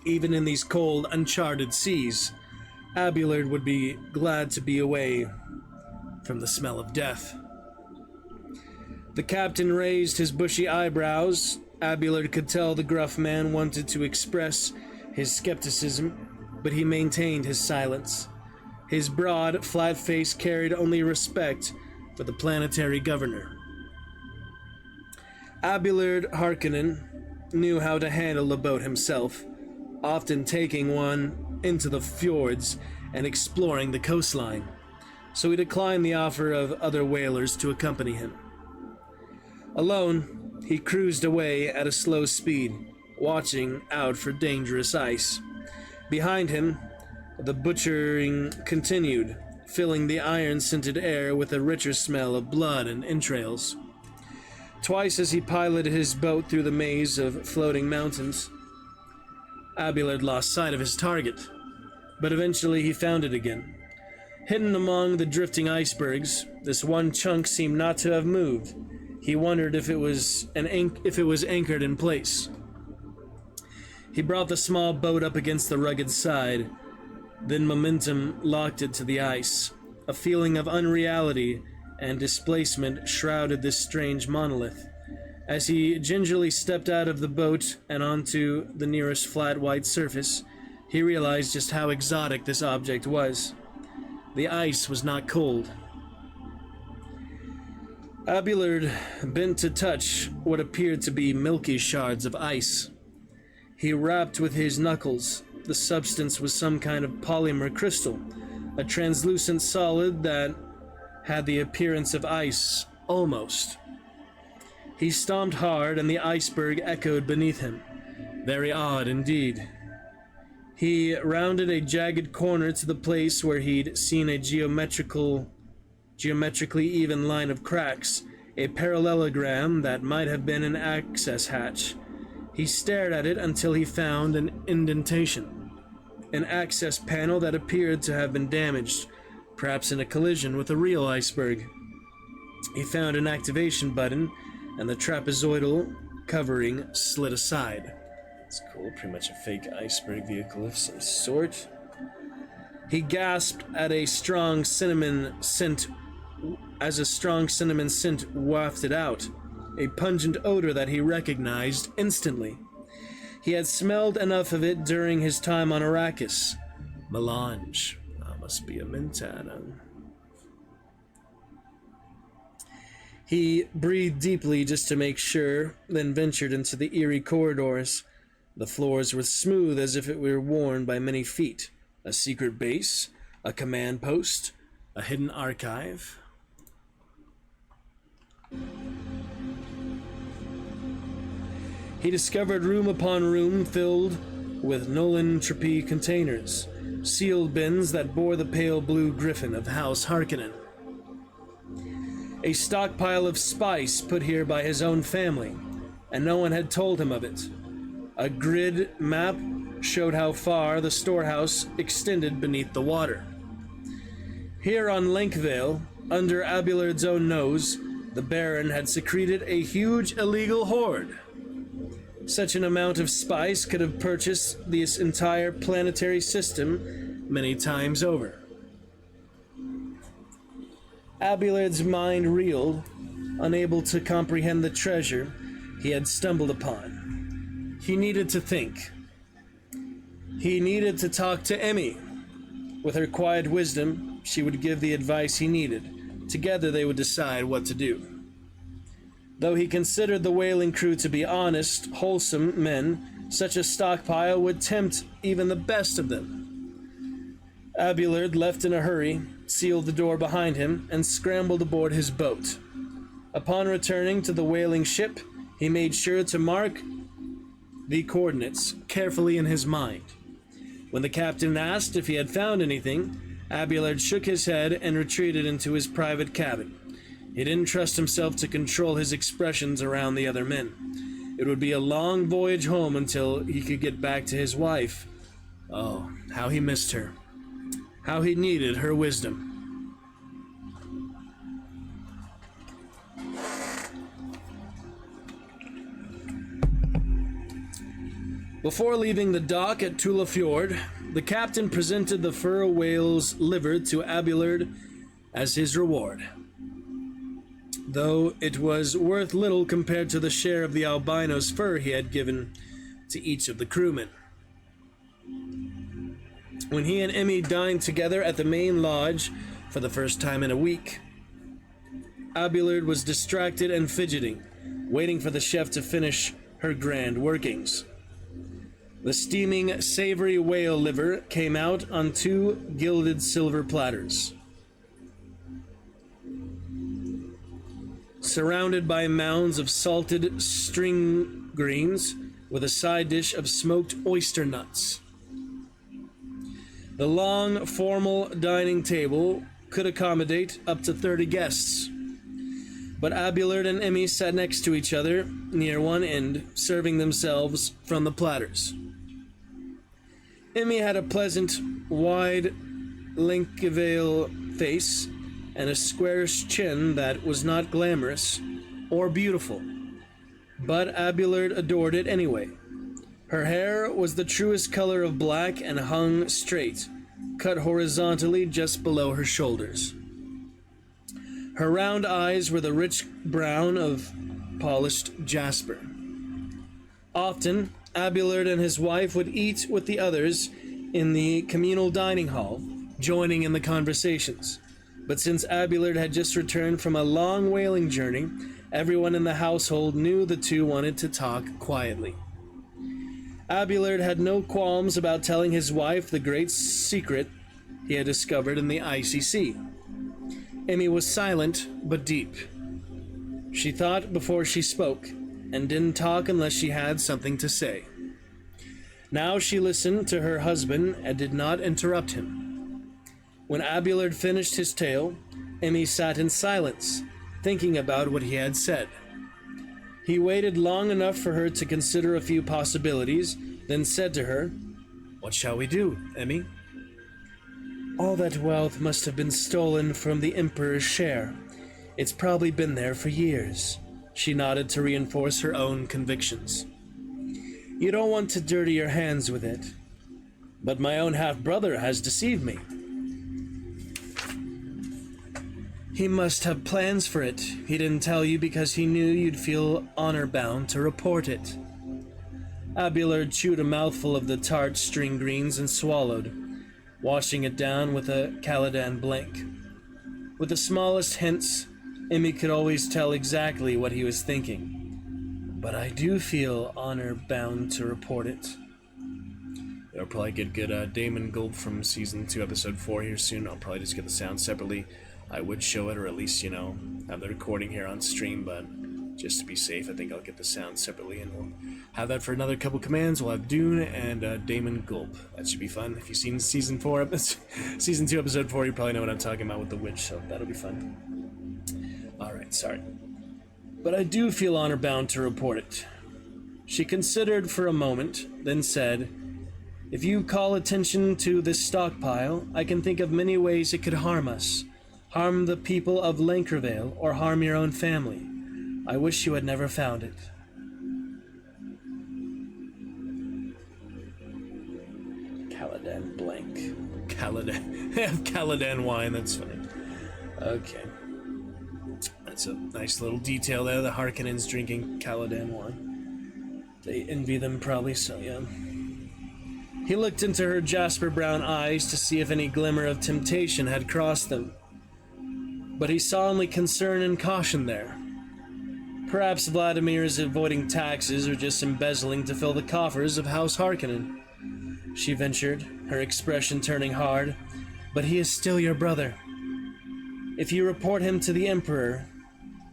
Even in these cold, uncharted seas, Abelard would be glad to be away from the smell of death. The captain raised his bushy eyebrows. Abelard could tell the gruff man wanted to express his skepticism, but he maintained his silence. His broad, flat face carried only respect for the planetary governor. Abelard Harkonnen knew how to handle a boat himself, often taking one into the fjords and exploring the coastline, so he declined the offer of other whalers to accompany him. Alone, he cruised away at a slow speed, watching out for dangerous ice. Behind him, the butchering continued, filling the iron-scented air with a richer smell of blood and entrails. Twice as he piloted his boat through the maze of floating mountains, Abelard lost sight of his target, but eventually he found it again. Hidden among the drifting icebergs, this one chunk seemed not to have moved. He wondered if it was anchored in place. He brought the small boat up against the rugged side, then momentum locked it to the ice. A feeling of unreality and displacement shrouded this strange monolith. As he gingerly stepped out of the boat and onto the nearest flat white surface, he realized just how exotic this object was. The ice was not cold. Abelard bent to touch what appeared to be milky shards of ice. He rapped with his knuckles. The substance was some kind of polymer crystal, a translucent solid that had the appearance of ice, almost. He stomped hard, and the iceberg echoed beneath him. Very odd indeed. He rounded a jagged corner to the place where he'd seen a geometrically even line of cracks, a parallelogram that might have been an access hatch. He stared at it until he found an indentation, an access panel that appeared to have been damaged, perhaps in a collision with a real iceberg. He found an activation button, and the trapezoidal covering slid aside. It's cool, pretty much a fake iceberg vehicle of some sort. He gasped at a strong cinnamon scent as a strong cinnamon scent wafted out, a pungent odor that he recognized instantly. He had smelled enough of it during his time on Arrakis. Melange. That must be a Mentat. He breathed deeply just to make sure, then ventured into the eerie corridors. The floors were smooth as if it were worn by many feet. A secret base, a command post, a hidden archive. He discovered room upon room filled with Nolan-Tropy containers, sealed bins that bore the pale blue griffin of House Harkonnen. A stockpile of spice put here by his own family, and no one had told him of it. A grid map showed how far the storehouse extended beneath the water. Here on Lankvale, under Abulard's own nose, the Baron had secreted a huge illegal hoard. Such an amount of spice could have purchased this entire planetary system many times over. Abulard's mind reeled, unable to comprehend the treasure he had stumbled upon. He needed to think. He needed to talk to Emmy. With her quiet wisdom, she would give the advice he needed. Together they would decide what to do. Though he considered the whaling crew to be honest, wholesome men, such a stockpile would tempt even the best of them. Abulard left in a hurry, sealed the door behind him, and scrambled aboard his boat. Upon returning to the whaling ship, he made sure to mark the coordinates carefully in his mind. When the captain asked if he had found anything, Abulard shook his head and retreated into his private cabin. He didn't trust himself to control his expressions around the other men. It would be a long voyage home until he could get back to his wife. Oh, how he missed her. How he needed her wisdom. Before leaving the dock at Tula Fjord, the captain presented the fur whale's liver to Abulard as his reward, though it was worth little compared to the share of the albino's fur he had given to each of the crewmen. When he and Emmy dined together at the main lodge for the first time in a week, Abulard was distracted and fidgeting, waiting for the chef to finish her grand workings. The steaming, savory whale liver came out on 2 gilded silver platters, surrounded by mounds of salted string greens with a side dish of smoked oyster nuts. The long, formal dining table could accommodate up to 30 guests, but Abulard and Emmy sat next to each other near one end, serving themselves from the platters. Emmy had a pleasant, wide, Lankvale face and a squarish chin that was not glamorous or beautiful, but Abulard adored it anyway. Her hair was the truest color of black and hung straight, cut horizontally just below her shoulders. Her round eyes were the rich brown of polished jasper. Often, Abulard and his wife would eat with the others in the communal dining hall, joining in the conversations. But since Abulard had just returned from a long whaling journey, everyone in the household knew the two wanted to talk quietly. Abulard had no qualms about telling his wife the great secret he had discovered in the icy sea. Emmy was silent but deep. She thought before she spoke, and didn't talk unless she had something to say. Now she listened to her husband and did not interrupt him. When Abelard finished his tale, Emmy sat in silence, thinking about what he had said. He waited long enough for her to consider a few possibilities, then said to her, "What shall we do, Emmy?" "All that wealth must have been stolen from the Emperor's share. It's probably been there for years." She nodded to reinforce her own convictions. "You don't want to dirty your hands with it. But my own half-brother has deceived me. He must have plans for it. He didn't tell you because he knew you'd feel honor-bound to report it." Abelard chewed a mouthful of the tart string greens and swallowed, washing it down with a Caladan blank. With the smallest hints, Emmy could always tell exactly what he was thinking. "But I do feel honor-bound to report it." I'll probably get good Damon Gulp from Season 2, Episode 4 here soon. I'll probably just get the sound separately. I would show it, or at least, have the recording here on stream, but just to be safe, I think I'll get the sound separately, and we'll have that for another couple commands. We'll have Dune and Damon Gulp. That should be fun. If you've seen Season 2, Episode 4, you probably know what I'm talking about with the witch, so that'll be fun. Alright, sorry. "But I do feel honor-bound to report it." She considered for a moment, then said, "If you call attention to this stockpile, I can think of many ways it could harm us. Harm the people of Lankervale, or harm your own family. I wish you had never found it." Caladan blank. Caladan wine, that's funny. Okay. That's a nice little detail there. The Harkonnens drinking Caladan wine. They envy them probably, so yeah. He looked into her jasper brown eyes to see if any glimmer of temptation had crossed them. But he saw only concern and caution there. Perhaps Vladimir is avoiding taxes or just embezzling to fill the coffers of House Harkonnen, she ventured, her expression turning hard. "But he is still your brother. If you report him to the Emperor,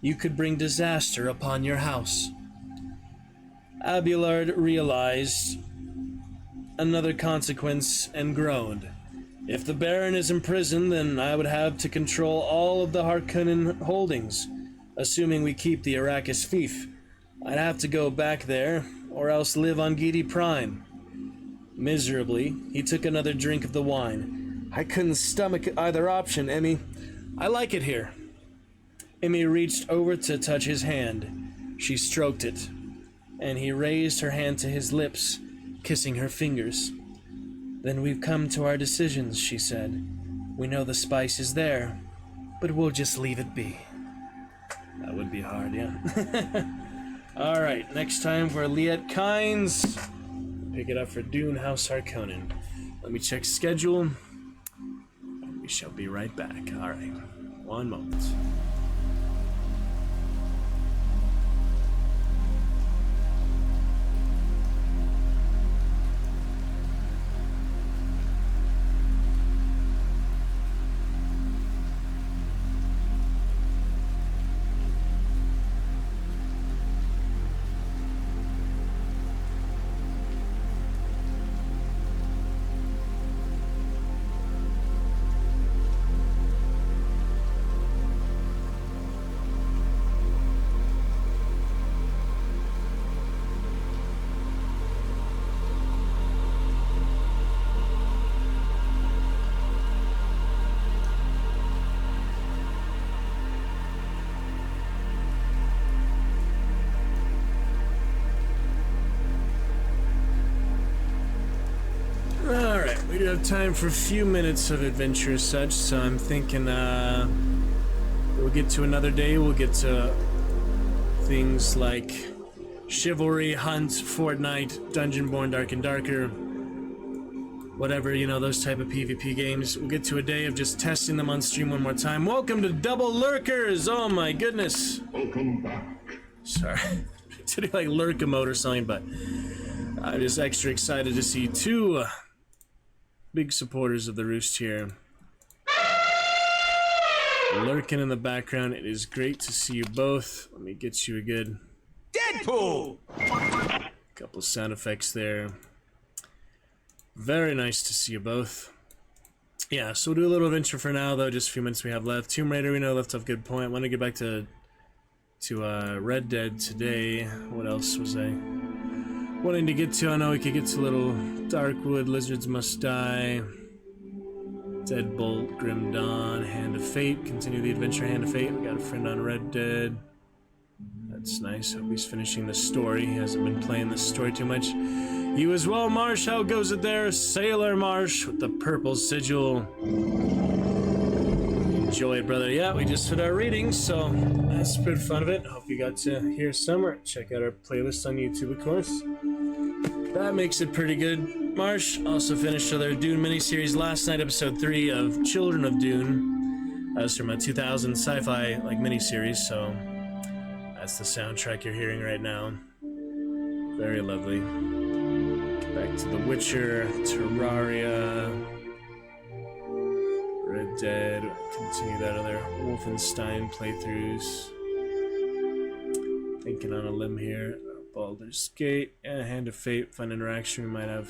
you could bring disaster upon your house." Abelard realized another consequence and groaned. "If the Baron is imprisoned, then I would have to control all of the Harkonnen holdings, assuming we keep the Arrakis fief. I'd have to go back there, or else live on Gidi Prime." Miserably, he took another drink of the wine. "I couldn't stomach either option, Emmy. I like it here." Emmy reached over to touch his hand. She stroked it, and he raised her hand to his lips, kissing her fingers. "Then we've come to our decisions," she said. "We know the spice is there, but we'll just leave it be." That would be hard, yeah. Alright, next time for Liet Kynes. Pick it up for Dune, House Harkonnen. Let me check schedule. We shall be right back. Alright, one moment. We do have time for a few minutes of adventure as such, so I'm thinking we'll get to another day. We'll get to things like Chivalry, Hunt, Fortnite, Dungeonborn Dark and Darker, whatever, those type of PvP games. We'll get to a day of just testing them on stream one more time. Welcome to Double Lurkers! Oh my goodness! Welcome back. Sorry. To do like lurk emote or something, but I'm just extra excited to see two big supporters of the Roost here lurking in the background. It is great to see you both. Let me get you a good Deadpool! couple sound effects there. Very nice to see you both. Yeah, so we'll do a little adventure for now, though. Just a few minutes we have left. Tomb Raider, we know, left off good point. Want to get back to Red Dead today. What else was I wanting to get to? I know we could get to a little Darkwood, Lizards Must Die, Deadbolt, Grim Dawn, Hand of Fate. Continue the adventure, Hand of Fate. We got a friend on Red Dead. That's nice. Hope he's finishing the story. He hasn't been playing the story too much. You as well, Marsh. How goes it there? Sailor Marsh with the purple sigil. Enjoy it, brother. Yeah, we just did our readings, so that's pretty fun of it. Hope you got to hear some or check out our playlist on YouTube, of course. That makes it pretty good. Marsh also finished their Dune miniseries last night, episode 3 of Children of Dune. That was from a 2000 sci-fi miniseries, so that's the soundtrack you're hearing right now. Very lovely. Back to The Witcher, Terraria, Red Dead, continue that other Wolfenstein playthroughs. Thinking on a limb here. Baldur's Gate, yeah, Hand of Fate, fun interaction. We might have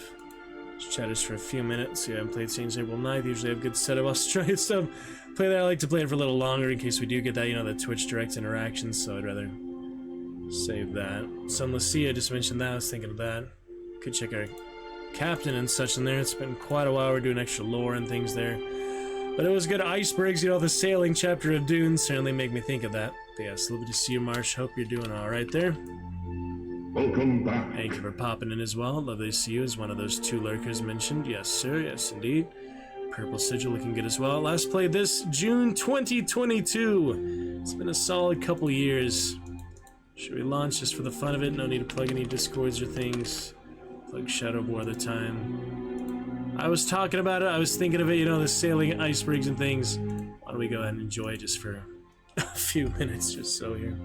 chat us for a few minutes. Yeah, I haven't played since April 9th. Usually have good setup. Australia stuff. Play that. I like to play it for a little longer in case we do get that, the Twitch direct interactions, so I'd rather save that. Sunless Sea, I just mentioned that. I was thinking of that. Could check our captain and such in there. It's been quite a while. We're doing extra lore and things there. But it was good. Icebergs, the sailing chapter of Dune certainly make me think of that. But yes, lovely to see you, Marsh. Hope you're doing alright there. Welcome back. Thank you for popping in as well. Lovely to see you as one of those 2 lurkers mentioned. Yes, sir. Yes, indeed. Purple sigil looking good as well. Last played this June 2022. It's been a solid couple years. Should we launch just for the fun of it? No need to plug any discords or things. Plug Shadow of War the time. I was talking about it. I was thinking of it, the sailing icebergs and things. Why don't we go ahead and enjoy it just for a few minutes just so here.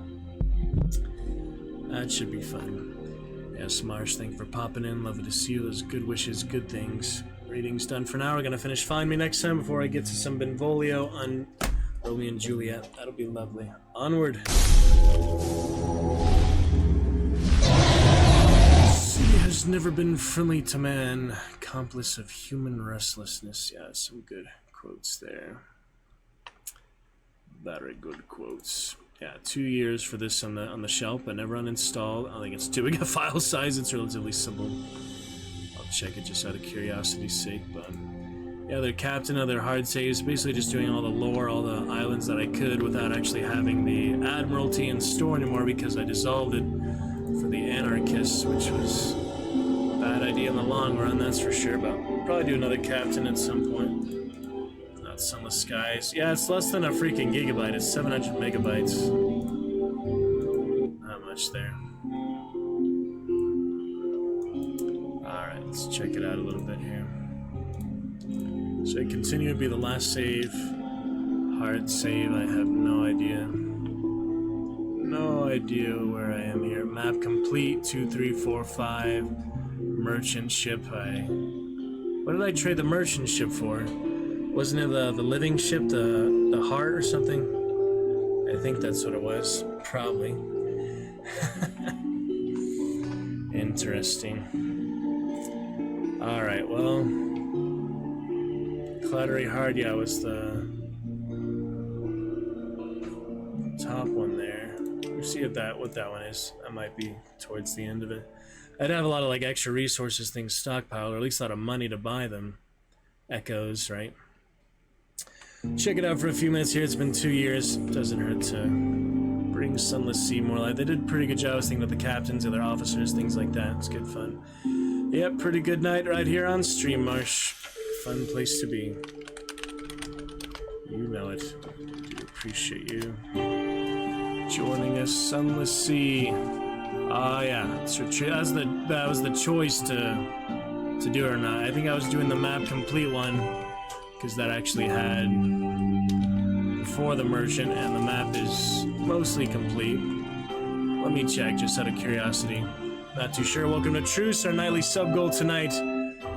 That should be fun. Yes, Marsh, thank you for popping in. Lovely to see you. Those good wishes, good things. Reading's done for now. We're going to finish Find Me next time before I get to some Benvolio on Romeo and Juliet. That'll be lovely. Onward. Sea has never been friendly to man. Accomplice of human restlessness. Yeah, some good quotes there. Very good quotes. Yeah, 2 years for this on the shelf, but never uninstalled. I don't think it's too big a file size. It's relatively simple. I'll check it just out of curiosity's sake. But yeah, their captain, other hard saves, basically just doing all the lore, all the islands that I could without actually having the Admiralty in store anymore because I dissolved it for the Anarchists, which was a bad idea in the long run, that's for sure. But we'll probably do another captain at some point. Sunless Skies. Yeah, it's less than a freaking gigabyte. It's 700 megabytes. Not much there. Alright, let's check it out a little bit here. So I continue to be the last save. Hard save, I have no idea. No idea where I am here. Map complete, 2, 3, 4, 5. Merchant ship, what did I trade the merchant ship for? Wasn't it the living ship, the heart or something? I think that's what it was. Probably. Interesting. Alright, well. Clattery Heart, yeah, was the top one there. We'll see what that one is. That might be towards the end of it. I'd have a lot of extra resources, things stockpiled, or at least a lot of money to buy them. Echoes, right? Check it out for a few minutes here. It's been 2 years. Doesn't hurt to bring Sunless Sea more light. They did a pretty good job. I was thinking about the captains, other officers, things like that. It's good fun. Yep, pretty good night right here on Stream Marsh. Fun place to be. You know it. I do appreciate you joining us. Sunless Sea. Oh yeah, so that was the choice to do it or not. I think I was doing the map complete one because that actually had for the merchant, and the map is mostly complete. Let me check just out of curiosity. Not too sure. Welcome to Truce, our nightly sub goal tonight.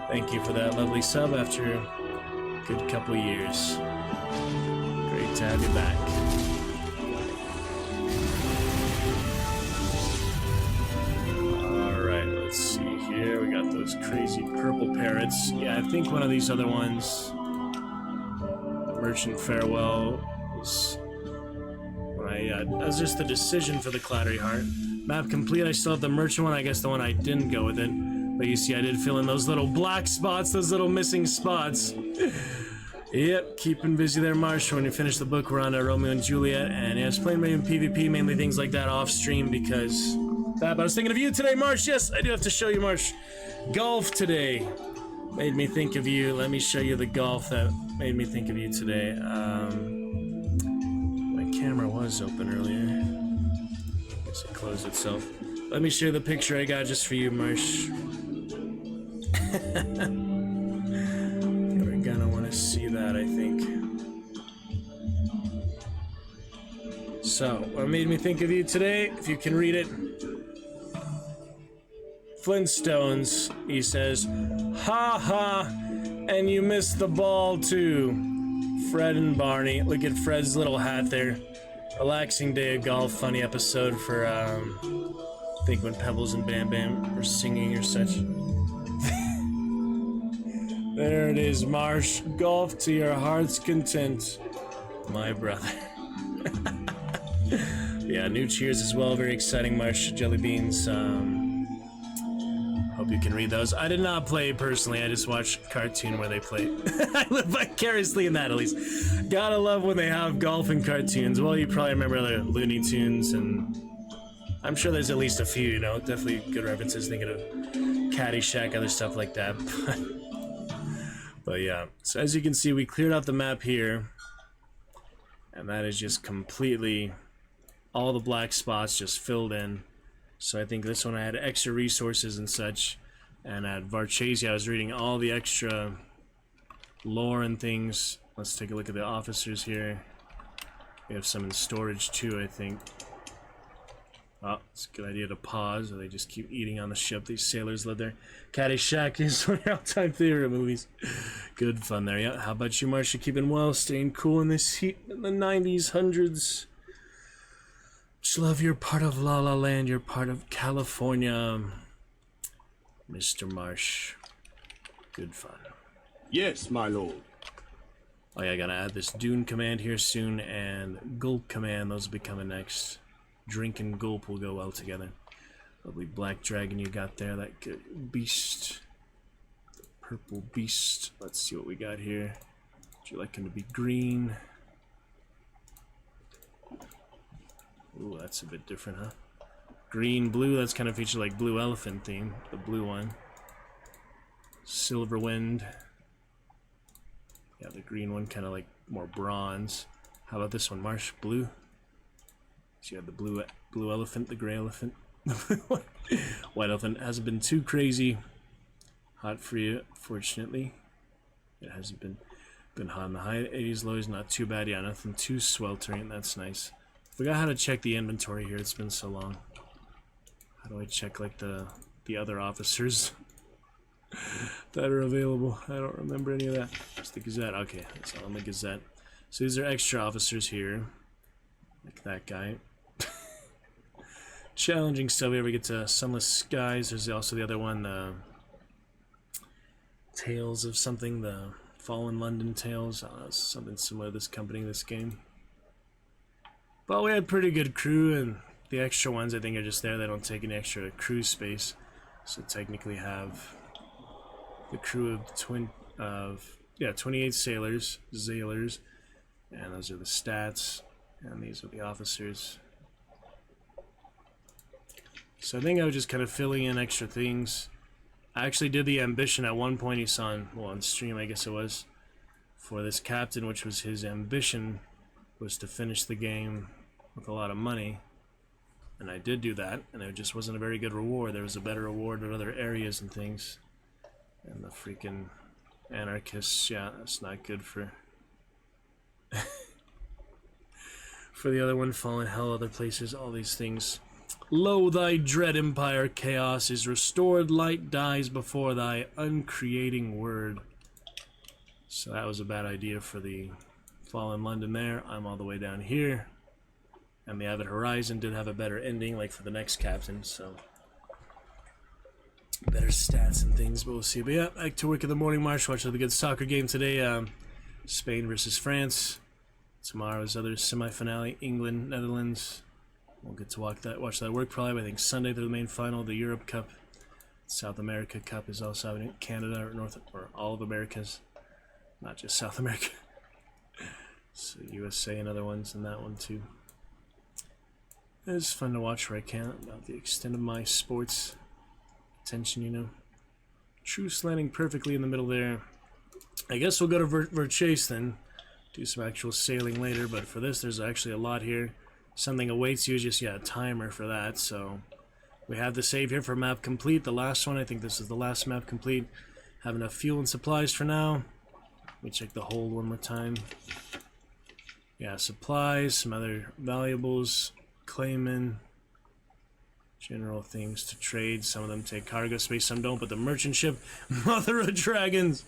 Thank you for that lovely sub after a good couple years. Great to have you back. Alright, let's see here. We got those those crazy purple parrots. Yeah, I think one of these other ones, Merchant Farewell, was just the decision for the Clattery Heart. Map complete. I still have the Merchant one. I guess the one I didn't go with it. But you see, I did fill in those little black spots, those little missing spots. Yep, keeping busy there, Marsh. When you finish the book, we're on to Romeo and Juliet. And yeah, it's playing mainly PvP, mainly things like that off stream because that. But I was thinking of you today, Marsh. Yes, I do have to show you, Marsh. Golf today made me think of you. Let me show you the golf that made me think of you today. My camera was open earlier. I guess it closed itself. Let me show you the picture I got just for you, Marsh. You're gonna want to see that, I think. So, what made me think of you today, if you can read it. Flintstones, he says, ha ha, and you missed the ball too. Fred and Barney. Look at Fred's little hat there. Relaxing day of golf, funny episode for, I think when Pebbles and Bam Bam were singing or such. There it is, Marsh. Golf to your heart's content, my brother. Yeah, new cheers as well. Very exciting, Marsh. Jelly beans. Hope you can read those. I did not play personally. I just watched cartoon where they play. I live vicariously in that, at least. Gotta love when they have golf and cartoons. Well, you probably remember the Looney Tunes, and I'm sure there's at least a few, you know, definitely good references. Thinking of Caddyshack, other stuff like that. But yeah, so as you can see, we cleared out the map here, and that is just completely all the black spots just filled in. So I think this one I had extra resources and such, and at Varchesi I was reading all the extra lore and things. Let's take a look at the officers here. We have some in storage too, I think. Oh, it's a good idea to pause, or they just keep eating on the ship. These sailors live there. Caddyshack is one of your all-time favorite movies. Good fun there, yeah. How about you, Marcia? Keeping well, staying cool in this heat in the 90s, hundreds. Just love you're part of La La Land, you're part of California. Mr. Marsh. Good fun. Yes, my lord. Oh yeah, I gotta add this Dune command here soon, and Gulp command, those will be coming next. Drink and gulp will go well together. Lovely black dragon you got there, that good beast. The purple beast. Let's see what we got here. Would you like him to be green? Ooh, that's a bit different, huh? Green, blue, that's kind of featured like Blue Elephant theme, the blue one. Silver Wind. Yeah, the green one, kind of like more bronze. How about this one, Marsh? Blue? So you have the blue elephant, the gray elephant. White elephant hasn't been too crazy hot for you, fortunately. It hasn't been hot in the high 80s, lows, not too bad. Yeah, nothing too sweltering, that's nice. Forgot how to check the inventory here, it's been so long. How do I check like the other officers that are available? I don't remember any of that. It's the Gazette, okay, it's on the Gazette. So these are extra officers here. Like that guy. Challenging stuff. We ever get to Sunless Skies. There's also the other one, the Tales of something, the Fallen London Tales. I don't know, something similar to this company, this game. But we had pretty good crew, and the extra ones I think are just there. They don't take any extra crew space. So technically have the crew of 28 sailors, and those are the stats. And these are the officers. So I think I was just kind of filling in extra things. I actually did the ambition at one point you saw on stream, I guess it was, for this captain, which was his ambition, was to finish the game with a lot of money. And I did do that, and it just wasn't a very good reward. There was a better reward in other areas and things. And the freaking anarchists, yeah, that's not good for... for the other one, fallen hell, other places, all these things. Lo, thy dread empire, chaos is restored, light dies before thy uncreating word. So that was a bad idea for the fallen London there. I'm all the way down here. And the Avid Horizon did have a better ending, like for the next captain, so... better stats and things, but we'll see. But yeah, back to work in the morning march. Watch another good soccer game today. Spain versus France. Tomorrow's other semi-finale, England, Netherlands. We'll get to watch that work probably. But I think Sunday they're the main final, the Europe Cup. South America Cup is also happening. Canada or all of Americas, not just South America. So USA and other ones, and that one too. It's fun to watch where I can, about the extent of my sports attention, you know. Truce landing perfectly in the middle there. I guess we'll go to Verchase then. Do some actual sailing later, but for this there's actually a lot here. Something awaits you, just a timer for that, so we have the save here for map complete. The last one, I think this is the last map complete. Have enough fuel and supplies for now. Let me check the hold one more time. Yeah, supplies, some other valuables, claiming, general things to trade. Some of them take cargo space, some don't, but the merchant ship, Mother of Dragons.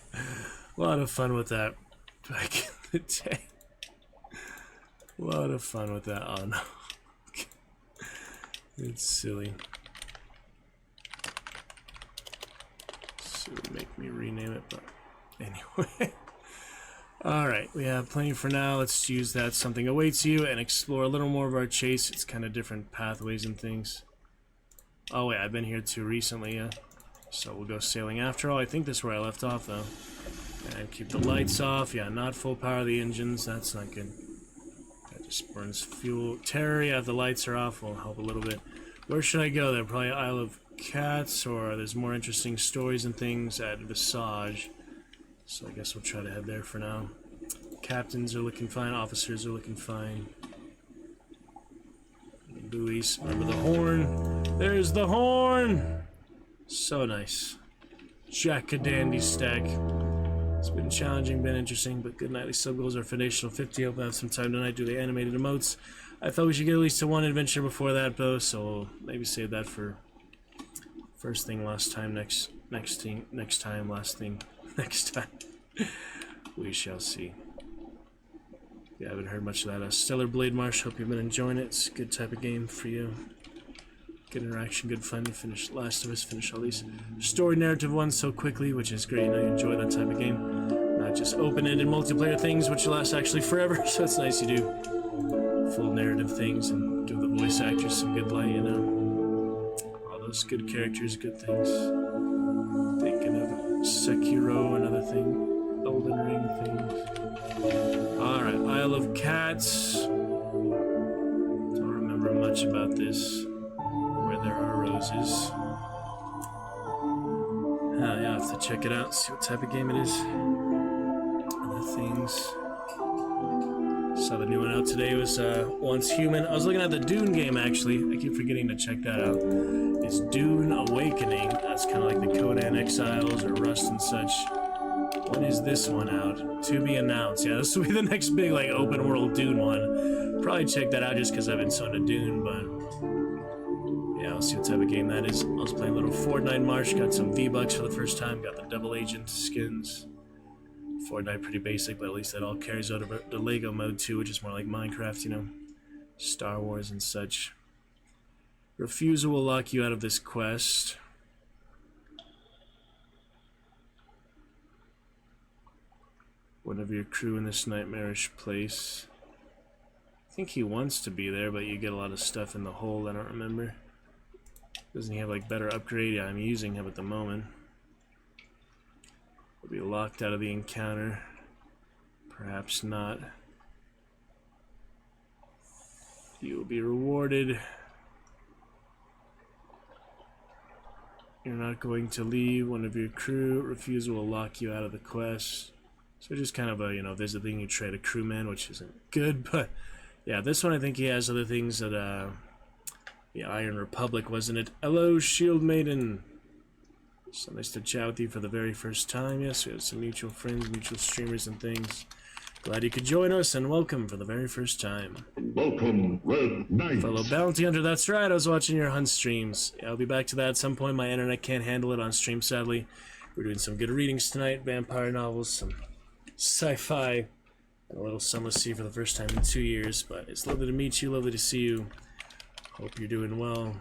A lot of fun with that back in the day. A lot of fun with that. Oh no. It's silly. So make me rename it, but anyway. Alright, we have plenty for now. Let's use that Something Awaits You and explore a little more of our chase. It's kind of different pathways and things. Oh wait, I've been here too recently, so we'll go sailing after all. I think this is where I left off though. And keep the lights off. Yeah, not full power of the engines. That's not good. That just burns fuel. Terror, yeah, if the lights are off will help a little bit. Where should I go there? Probably Isle of Cats, or there's more interesting stories and things at Visage. So I guess we'll try to head there for now. Captains are looking fine. Officers are looking fine. Buoys. Remember the horn. There's the horn! So nice. Jack-a-dandy stack. It's been challenging, been interesting, but good nightly sub goals are foundational. 50. Hope I have some time tonight. Do the animated emotes. I thought we should get at least to one adventure before that, though, so we'll maybe save that for first thing, last time, next time, last thing, next time. We shall see. Yeah, I haven't heard much of that. Stellar Blade Marsh. Hope you've been enjoying it. It's a good type of game for you. Good interaction, good fun. You finish Last of Us, finish all these story narrative ones so quickly, which is great. I enjoy that type of game. Not just open-ended multiplayer things, which last actually forever. So it's nice you do full narrative things and give the voice actors some good light, you know. All those good characters, good things. Thinking of Sekiro, another thing. Elden Ring things. Alright, Isle of Cats. Don't remember much about this. Where there are roses. Yeah, I'll have to check it out, see what type of game it is. Other things. Saw the new one out today. It was Once Human. I was looking at the Dune game, actually. I keep forgetting to check that out. It's Dune Awakening. That's kind of like the Codan Exiles or Rust and such. When is this one out? To be announced. Yeah, this will be the next big like open world Dune one. Probably check that out just because I've been so into Dune, but yeah, I'll see what type of game that is. I was playing a little Fortnite March, got some V-Bucks for the first time, got the double agent skins. Fortnite pretty basic, but at least that all carries over the Lego mode too, which is more like Minecraft, you know. Star Wars and such. Refusal will lock you out of this quest. One of your crew in this nightmarish place. I think he wants to be there, but you get a lot of stuff in the hold, I don't remember. Doesn't he have like better upgrade? Yeah, I'm using him at the moment. Will be locked out of the encounter. Perhaps not. You will be rewarded. You're not going to leave. One of your crew. Refusal will lock you out of the quest. So just kind of a, you know, there's a thing you trade a crewman, which isn't good, but yeah, this one I think he has other things that, the Iron Republic, wasn't it? Hello, Shield Maiden. So nice to chat with you for the very first time. Yes, we have some mutual friends, mutual streamers and things. Glad you could join us, and welcome for the very first time. Welcome, Red Knight. Fellow bounty hunter, that's right, I was watching your hunt streams. Yeah, I'll be back to that at some point. My internet can't handle it on stream, sadly. We're doing some good readings tonight, vampire novels, some sci-fi, and a little Sunless Sea for the first time in 2 years. But it's lovely to meet you, lovely to see you. Hope you're doing well.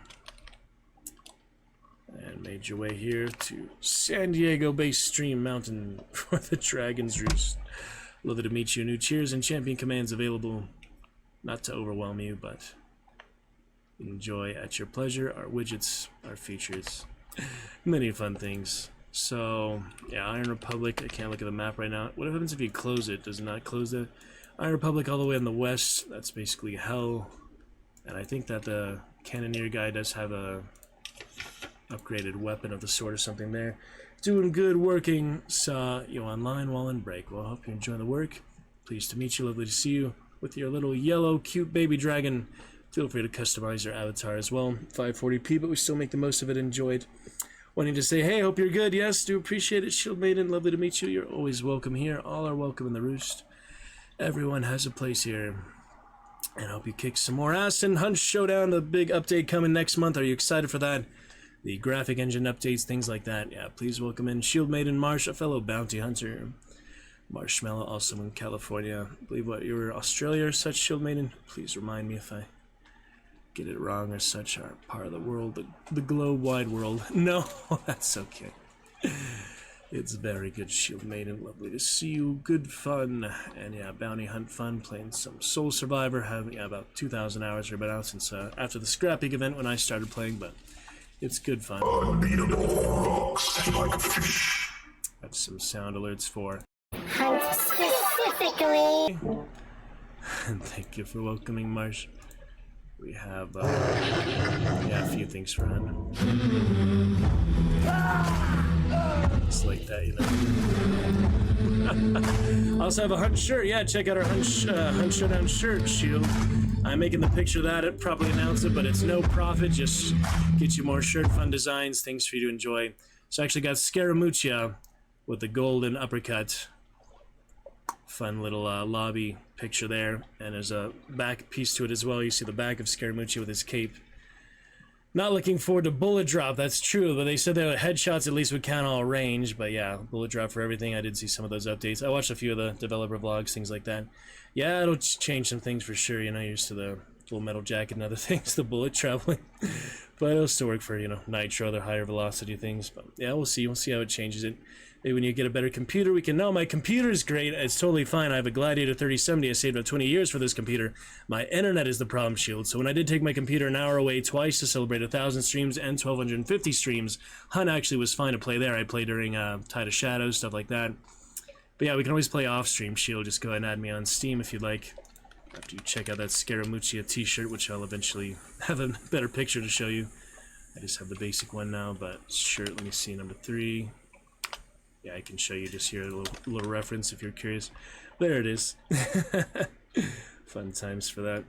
And made your way here to San Diego-based Stream Mountain for the Dragon's Roost. Lovely to meet you. New cheers and champion commands available. Not to overwhelm you, but enjoy at your pleasure. Our widgets, our features, many fun things. So, yeah, Iron Republic. I can't look at the map right now. What happens if you close it? Does it not close it? Iron Republic all the way on the west. That's basically hell. And I think that the Cannoneer guy does have a upgraded weapon of the sword or something there. Doing good, working. Saw you online while in break. Well, I hope you're enjoying the work. Pleased to meet you. Lovely to see you with your little yellow cute baby dragon. Feel free to customize your avatar as well. 540p, but we still make the most of it. Enjoy it. Wanting to say, hey, hope you're good. Yes, do appreciate it. Shield Maiden, lovely to meet you. You're always welcome here. All are welcome in the Roost. Everyone has a place here. And I hope you kick some more ass in Hunt Showdown, the big update coming next month. Are you excited for that? The graphic engine updates, things like that. Yeah, please welcome in Shield Maiden Marsh, a fellow bounty hunter. Marshmallow, also in California. I believe what, you were Australia or such, Shield Maiden? Please remind me if I get it wrong or such. Our part of the world, the globe-wide world. No, that's okay. It's very good, Shield Maiden. Lovely to see you. Good fun. And yeah, bounty hunt fun. Playing some Soul Survivor. Have about 2,000 hours or about out since after the Scrappeak event when I started playing, but it's good fun. Unbeatable rocks like a fish. Have some sound alerts for. Hunt specifically. And thank you for welcoming, Marsh. We have yeah, a few things for Hunt. It's like that, you know. Also have a Hunt shirt. Yeah, check out our Hunt Showdown shirt, Shield. I'm making the picture of that. It probably announced it, but it's no profit. Just get you more shirt fun designs, things for you to enjoy. So I actually got Scaramuccia with the golden uppercut. Fun little lobby picture there. And there's a back piece to it as well. You see the back of Scaramuccia with his cape. Not looking forward to bullet drop, that's true, but they said that headshots at least would count all range, but yeah, bullet drop for everything. I did see some of those updates. I watched a few of the developer vlogs, things like that. Yeah, it'll change some things for sure, you know, used to the full metal jacket and other things, the bullet traveling. But it'll still work for, you know, nitro, other higher velocity things. But yeah, we'll see how it changes it. Maybe when you get a better computer, we can... No, my computer's great. It's totally fine. I have a Gladiator 3070. I saved up 20 years for this computer. My internet is the problem, Shield. So when I did take my computer an hour away twice to celebrate 1,000 streams and 1,250 streams, Hunt actually was fine to play there. I played during Tide of Shadows, stuff like that. But yeah, we can always play off-stream, Shield. Just go ahead and add me on Steam if you'd like. After you check out that Scaramuccia t-shirt, which I'll eventually have a better picture to show you. I just have the basic one now, but shirt, let me see, number 3. Yeah, I can show you just here a little reference if you're curious. There it is. Fun times for that.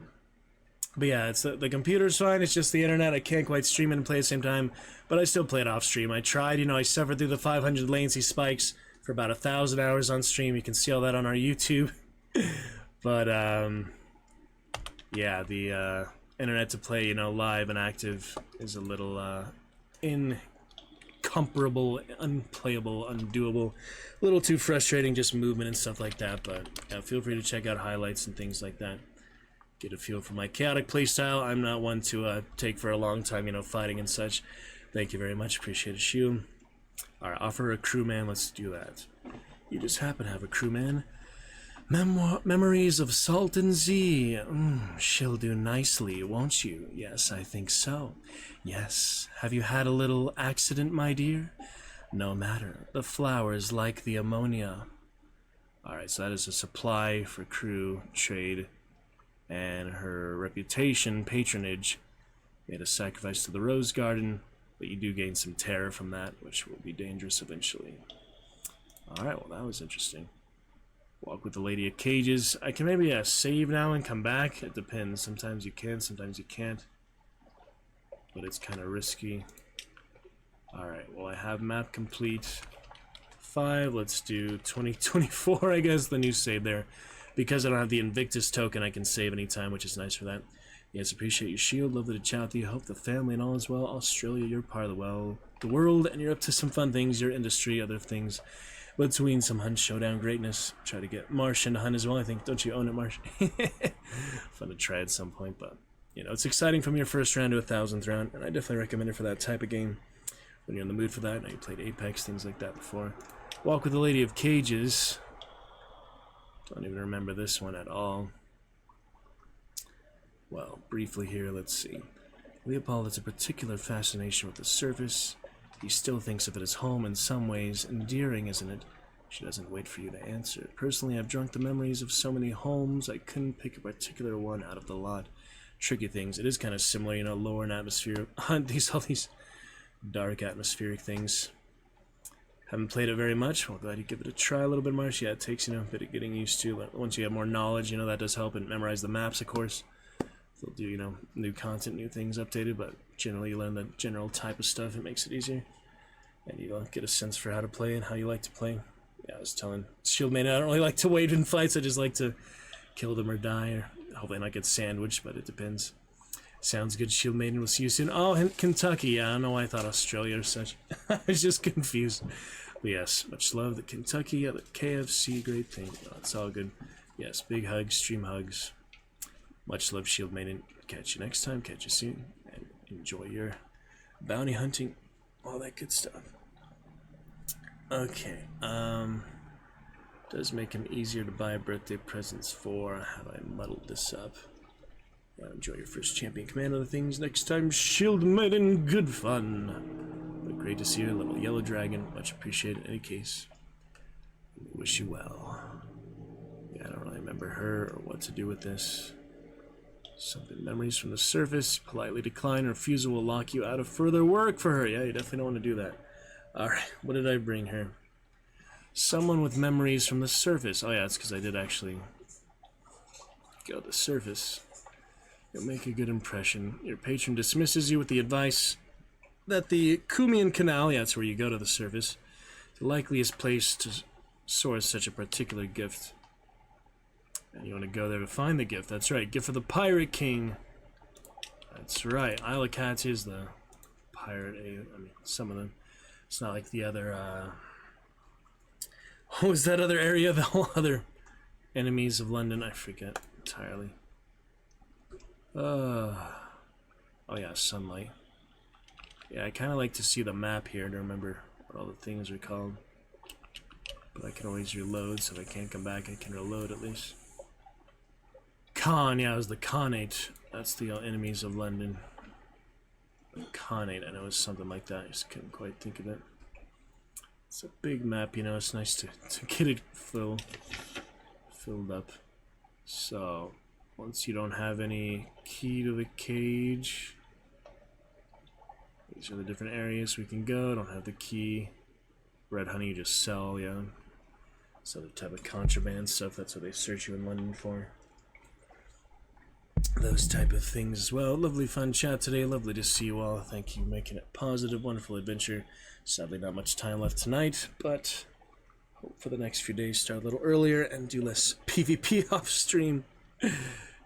But yeah, it's the computer's fine. It's just the internet. I can't quite stream it and play at the same time. But I still play it off stream. I tried, you know, I suffered through the 500 latency spikes for about 1,000 hours on stream. You can see all that on our YouTube. But yeah, the internet to play, you know, live and active is a little incomparable, unplayable, undoable. A little too frustrating, just movement and stuff like that. But yeah, feel free to check out highlights and things like that. Get a feel for my chaotic playstyle. I'm not one to take for a long time, you know, fighting and such. Thank you very much. Appreciate it, Shu. Alright, offer a crewman. Let's do that. You just happen to have a crewman. Memories of Salton Z. She'll do nicely, won't you? Yes, I think so. Yes. Have you had a little accident, my dear? No matter. The flowers like the ammonia. Alright, so that is a supply for crew, trade, and her reputation, patronage. Made a sacrifice to the Rose Garden, but you do gain some terror from that, which will be dangerous eventually. Alright, well that was interesting. Walk with the Lady of Cages. I can maybe save now and come back. It depends. Sometimes you can, sometimes you can't. But it's kind of risky. Alright, well I have map complete. 5, let's do 2024, I guess, the new save there. Because I don't have the Invictus token, I can save anytime, which is nice for that. Yes, appreciate your shield. Lovely to chat with you. Hope the family and all is well. Australia, you're part of the world, and you're up to some fun things. Your industry, other things. Between some Hunt Showdown greatness. Try to get Marsh into Hunt as well, I think. Don't you own it, Marsh? Fun to try at some point, but, you know, it's exciting from your first round to 1,000th round, and I definitely recommend it for that type of game. when you're in the mood for that. I know you played Apex, things like that before. Walk with the Lady of Cages. Don't even remember this one at all. Well, briefly here, let's see. Leopold has a particular fascination with the surface. He still thinks of it as home in some ways. Endearing, isn't it? She doesn't wait for you to answer. Personally, I've drunk the memories of so many homes, I couldn't pick a particular one out of the lot. Tricky things. It is kind of similar, you know, lower in atmosphere. All these dark atmospheric things. Haven't played it very much. Well, glad you give it a try a little bit, Marsh. Yeah, it takes, you know, a bit of getting used to. But once you have more knowledge, you know, that does help. And memorize the maps, of course. They'll do, you know, new content, new things updated. But generally, you learn the general type of stuff. It makes it easier. And you get a sense for how to play and how you like to play. Yeah, I was telling Shield Maiden I don't really like to wait in fights. I just like to kill them or die, or hopefully not get sandwiched, but it depends. Sounds good, Shield Maiden. We'll see you soon. Oh, Kentucky. Yeah, I don't know why I thought Australia or such. I was just confused. But yes, much love. The Kentucky, the KFC, great thing. Oh, it's all good. Yes, big hugs, stream hugs. Much love, Shield Maiden. Catch you next time. Catch you soon. And enjoy your bounty hunting. All that good stuff. Okay, does make him easier to buy birthday presents for. Have I muddled this up? Yeah, enjoy your first champion command of the things next time. Shield Maiden, good fun. But great to see you, little yellow dragon. Much appreciated in any case. Wish you well. Yeah, I don't really remember her or what to do with this. Something memories from the surface. Politely decline. Refusal will lock you out of further work for her. Yeah, you definitely don't want to do that. Alright, what did I bring her? Someone with memories from the surface. Oh yeah, it's because I did actually go to the surface. You'll make a good impression. Your patron dismisses you with the advice that the Cumian Canal, yeah, that's where you go to the surface, the likeliest place to source such a particular gift. And you want to go there to find the gift. That's right, gift of the Pirate King. That's right, Isle of Cats is the pirate, I mean, some of them. It's not like the other, what was that other area? The whole other enemies of London? I forget entirely. Oh yeah, sunlight. Yeah, I kind of like to see the map here to remember what all the things are called. But I can always reload, so if I can't come back, I can reload at least. Khan, yeah, it was the Khanate. That's the enemies of London. Khanate, I know it's something like that. I just couldn't quite think of it. It's a big map, you know. It's nice to get it filled up. So once you don't have any key to the cage, these are the different areas we can go. Don't have the key. Red honey you just sell, yeah. It's other type of contraband stuff. That's what they search you in London for. Those type of things as well. Lovely fun chat today. Lovely to see you all. Thank you for making it positive. Wonderful adventure. Sadly not much time left tonight, but hope for the next few days start a little earlier and do less PvP off stream.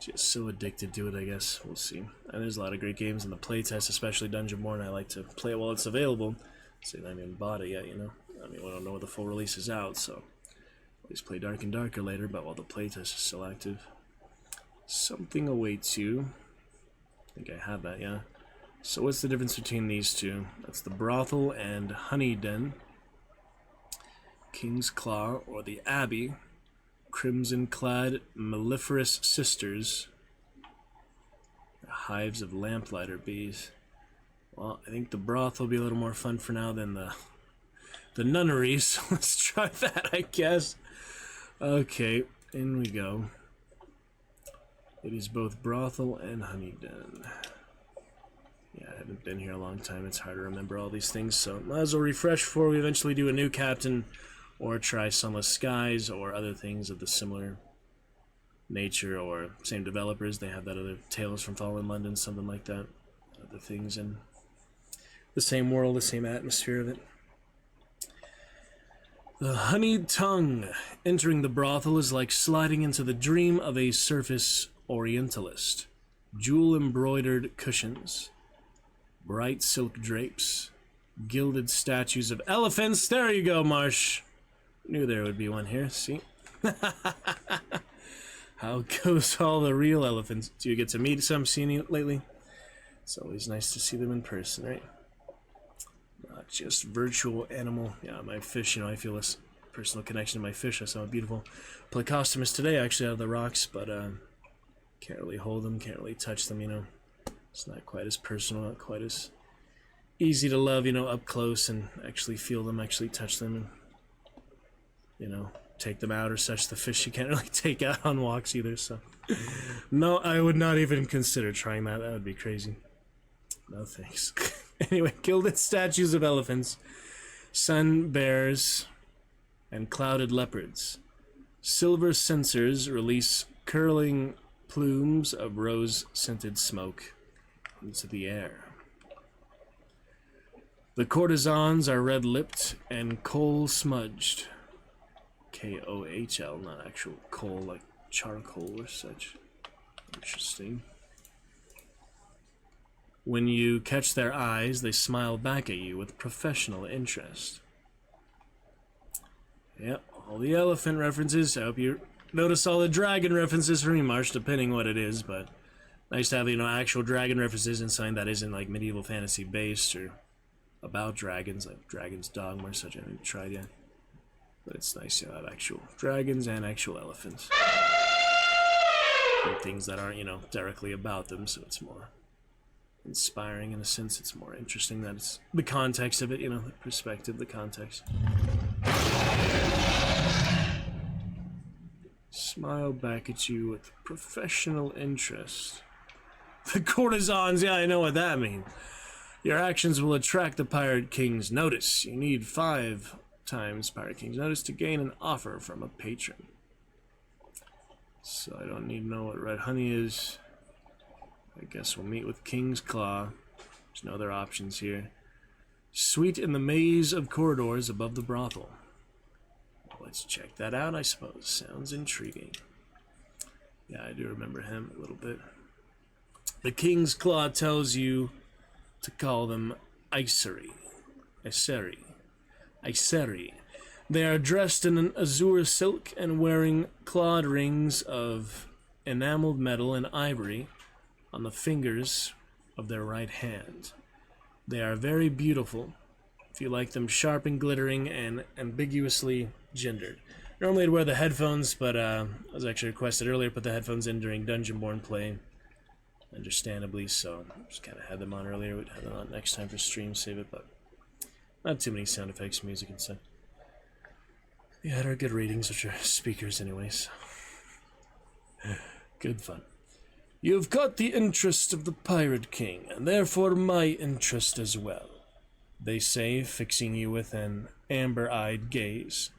Just so addicted to it, I guess. We'll see. And there's a lot of great games in the playtest, especially Dungeonborn. I like to play it while it's available. So I haven't even bought it yet, you know. I mean, we don't know when the full release is out, so always play Dark and Darker later, but while the playtest is still active. Something awaits you. I think I have that, yeah. So what's the difference between these two? That's the Brothel and Honey Den. King's Claw, or the Abbey. Crimson-clad mellifluous sisters. The hives of lamplighter bees. Well, I think the brothel will be a little more fun for now than the nunnery, so let's try that, I guess. Okay, in we go. It is both brothel and honey den. Yeah, I haven't been here a long time. It's hard to remember all these things, so might as well refresh before we eventually do a new captain, or try Sunless Skies, or other things of the similar nature, or same developers. They have that other Tales from Fallen London, something like that. Other things in the same world, the same atmosphere of it. The honeyed tongue. Entering the brothel is like sliding into the dream of a surface orientalist. Jewel-embroidered cushions, bright silk drapes, gilded statues of elephants. There you go, Marsh. Knew there would be one here, see? How goes all the real elephants? Do you get to meet some seen lately? It's always nice to see them in person, right? not just virtual animal. Yeah, my fish, you know, I feel this personal connection to my fish. I saw a beautiful Plecostomus today, actually, out of the rocks, but can't really hold them, can't really touch them, you know. It's not quite as personal, not quite as easy to love, you know, up close and actually feel them, actually touch them, and, you know, take them out or such. The fish you can't really take out on walks either, so. No, I would not even consider trying that. That would be crazy. No thanks. Anyway, gilded statues of elephants, sun bears, and clouded leopards. Silver censers release curling plumes of rose-scented smoke into the air. The courtesans are red-lipped and coal-smudged. K-O-H-L, not actual coal like charcoal or such. Interesting. When you catch their eyes, they smile back at you with professional interest. Yep, all the elephant references. I hope you notice all the dragon references for me, Marsh, depending what it is, but nice to have, you know, actual dragon references in something that isn't like medieval fantasy based or about dragons, like Dragon's Dogma or such. I haven't tried yet. But it's nice to have actual dragons and actual elephants. And things that aren't, you know, directly about them, so it's more inspiring in a sense. It's more interesting that it's the context of it, you know, the perspective, the context. Smile back at you with professional interest. The courtesans, yeah, I know what that means. Your actions will attract the Pirate King's notice. You need 5 times Pirate King's notice to gain an offer from a patron. So I don't need to know what red honey is. I guess we'll meet with King's Claw. There's no other options here. Suite in the maze of corridors above the brothel. Well, let's check that out, I suppose. Sounds intriguing. Yeah, I do remember him a little bit. The King's Claw tells you to call them Iseri. They are dressed in an azure silk and wearing clawed rings of enameled metal and ivory on the fingers of their right hand. They are very beautiful, if you like them sharp and glittering and ambiguously gendered. Normally I'd wear the headphones, but I was actually requested earlier to put the headphones in during Dungeonborn play, understandably, so just kind of had them on earlier. We'd have them on next time for stream, save it, but not too many sound effects, music, and stuff. We had our good ratings, which are speakers anyways. Good fun. You have caught the interest of the Pirate King, and therefore my interest as well, they say, fixing you with an amber-eyed gaze.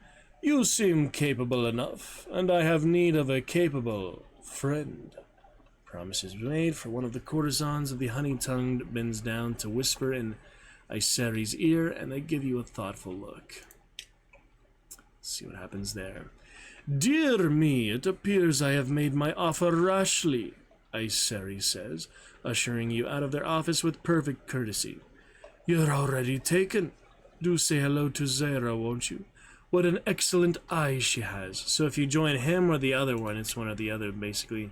You seem capable enough, and I have need of a capable friend. Promises made, for one of the courtesans of the honey-tongued bends down to whisper in Iseri's ear, and they give you a thoughtful look. Let's see what happens there. Dear me, it appears I have made my offer rashly, Iseri says, ushering you out of their office with perfect courtesy. You're already taken. Do say hello to Zara, won't you? What an excellent eye she has. So if you join him or the other one, it's one or the other, basically.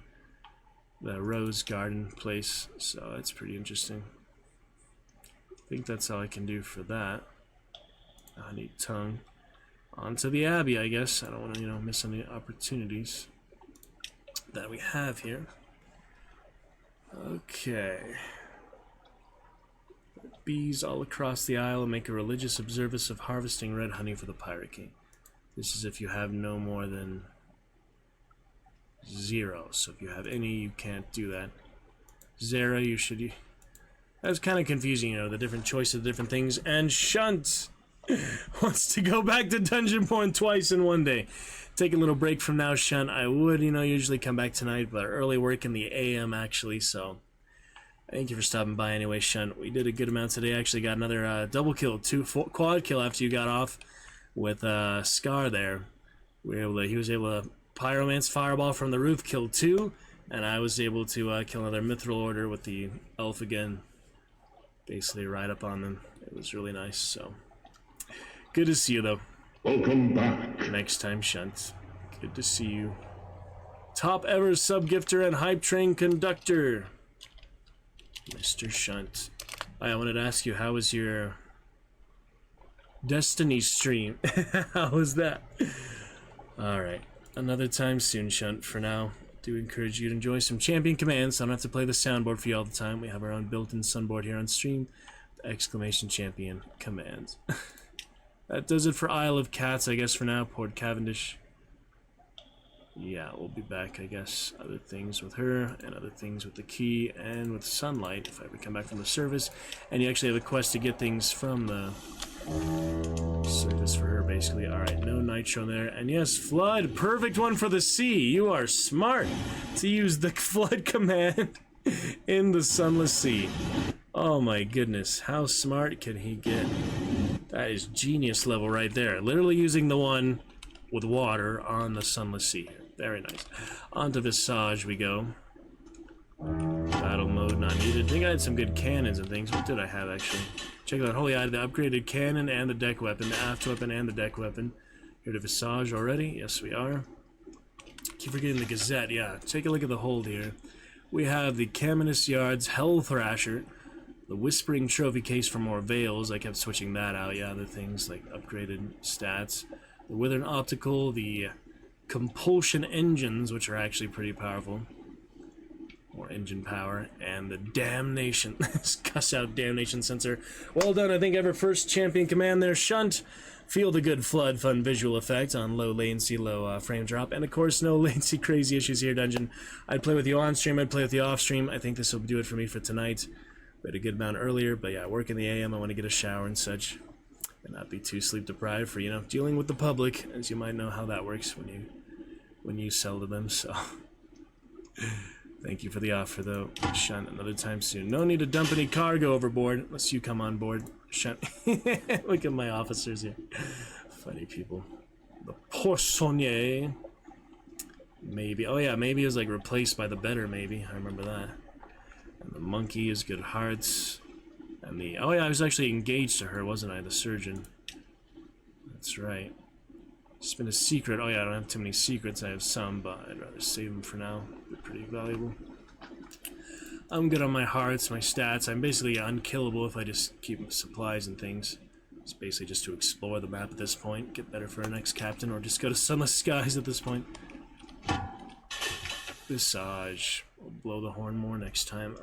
The Rose Garden place, so that's pretty interesting. I think that's all I can do for that. Honey tongue. On to the Abbey, I guess. I don't want to, you know, miss any opportunities that we have here. Okay. Bees all across the isle make a religious observance of harvesting red honey for the Pirate King. This is if you have no more than 0. So if you have any, you can't do that. Zara, you should... That's kind of confusing, you know, the different choices of different things. And Shunt wants to go back to Dungeonborn twice in one day. Take a little break from now, Shunt. I would, you know, usually come back tonight, but early work in the AM, actually, so... Thank you for stopping by anyway, Shunt. We did a good amount today. Actually got another double kill, quad kill after you got off with Scar there. He was able to Pyromance Fireball from the roof, kill 2, and I was able to kill another Mithril Order with the Elf again. Basically right up on them. It was really nice, so... Good to see you, though. Welcome back. Next time, Shunt. Good to see you. Top ever sub-gifter and hype train conductor, Mr. Shunt. I wanted to ask you, how was your Destiny stream. How was that? Alright. Another time soon, Shunt. For now, do encourage you to enjoy some champion commands. So I don't have to play the soundboard for you all the time. We have our own built-in sunboard here on stream. The exclamation champion commands. That does it for Isle of Cats, I guess, for now. Port Cavendish. Yeah, we'll be back, I guess. Other things with her, and other things with the key, and with Sunlight, if I ever come back from the service. And you actually have a quest to get things from the service for her, basically. Alright, no nitro there. And yes, Flood, perfect one for the sea. You are smart to use the Flood command in the Sunless Sea. Oh my goodness, how smart can he get? That is genius level right there. Literally using the one with water on the Sunless Sea. Very nice. Onto Visage we go. Battle mode not needed. I think I had some good cannons and things. What did I have actually? Check it out. Holy, I had the upgraded cannon and the deck weapon, the aft weapon and the deck weapon. Here to Visage already. Yes, we are. Keep forgetting the Gazette. Yeah, take a look at the hold here. We have the Caminus Yards Hell Thrasher, the Whispering Trophy Case for more Veils. I kept switching that out. Yeah, other things like upgraded stats. The Withering Optical, the Compulsion Engines, which are actually pretty powerful. More engine power. And the Damnation. Cuss out Damnation sensor. Well done, I think, ever first champion command there. Shunt. Feel the good Flood fun visual effect on low latency, low frame drop. And of course, no latency crazy issues here, Dungeon. I'd play with you on stream, I'd play with you off stream. I think this will do it for me for tonight. We had a good amount earlier, but yeah, work in the AM. I want to get a shower and such. And not be too sleep deprived for, you know, dealing with the public, as you might know how that works when you sell to them. So thank you for the offer though. Shunt, another time soon. No need to dump any cargo overboard unless you come on board. Shunt. Look at my officers here. Funny people. The Poissonnier. Maybe. Oh yeah, maybe it was like replaced by the better, maybe. I remember that. And the monkey is good hearts. And the, oh yeah, I was actually engaged to her, wasn't I? The surgeon. That's right. It's been a secret. Oh yeah, I don't have too many secrets. I have some, but I'd rather save them for now. They're pretty valuable. I'm good on my hearts, my stats. I'm basically unkillable if I just keep supplies and things. It's basically just to explore the map at this point, get better for our next captain, or just go to Sunless Skies at this point. Visage. We'll blow the horn more next time.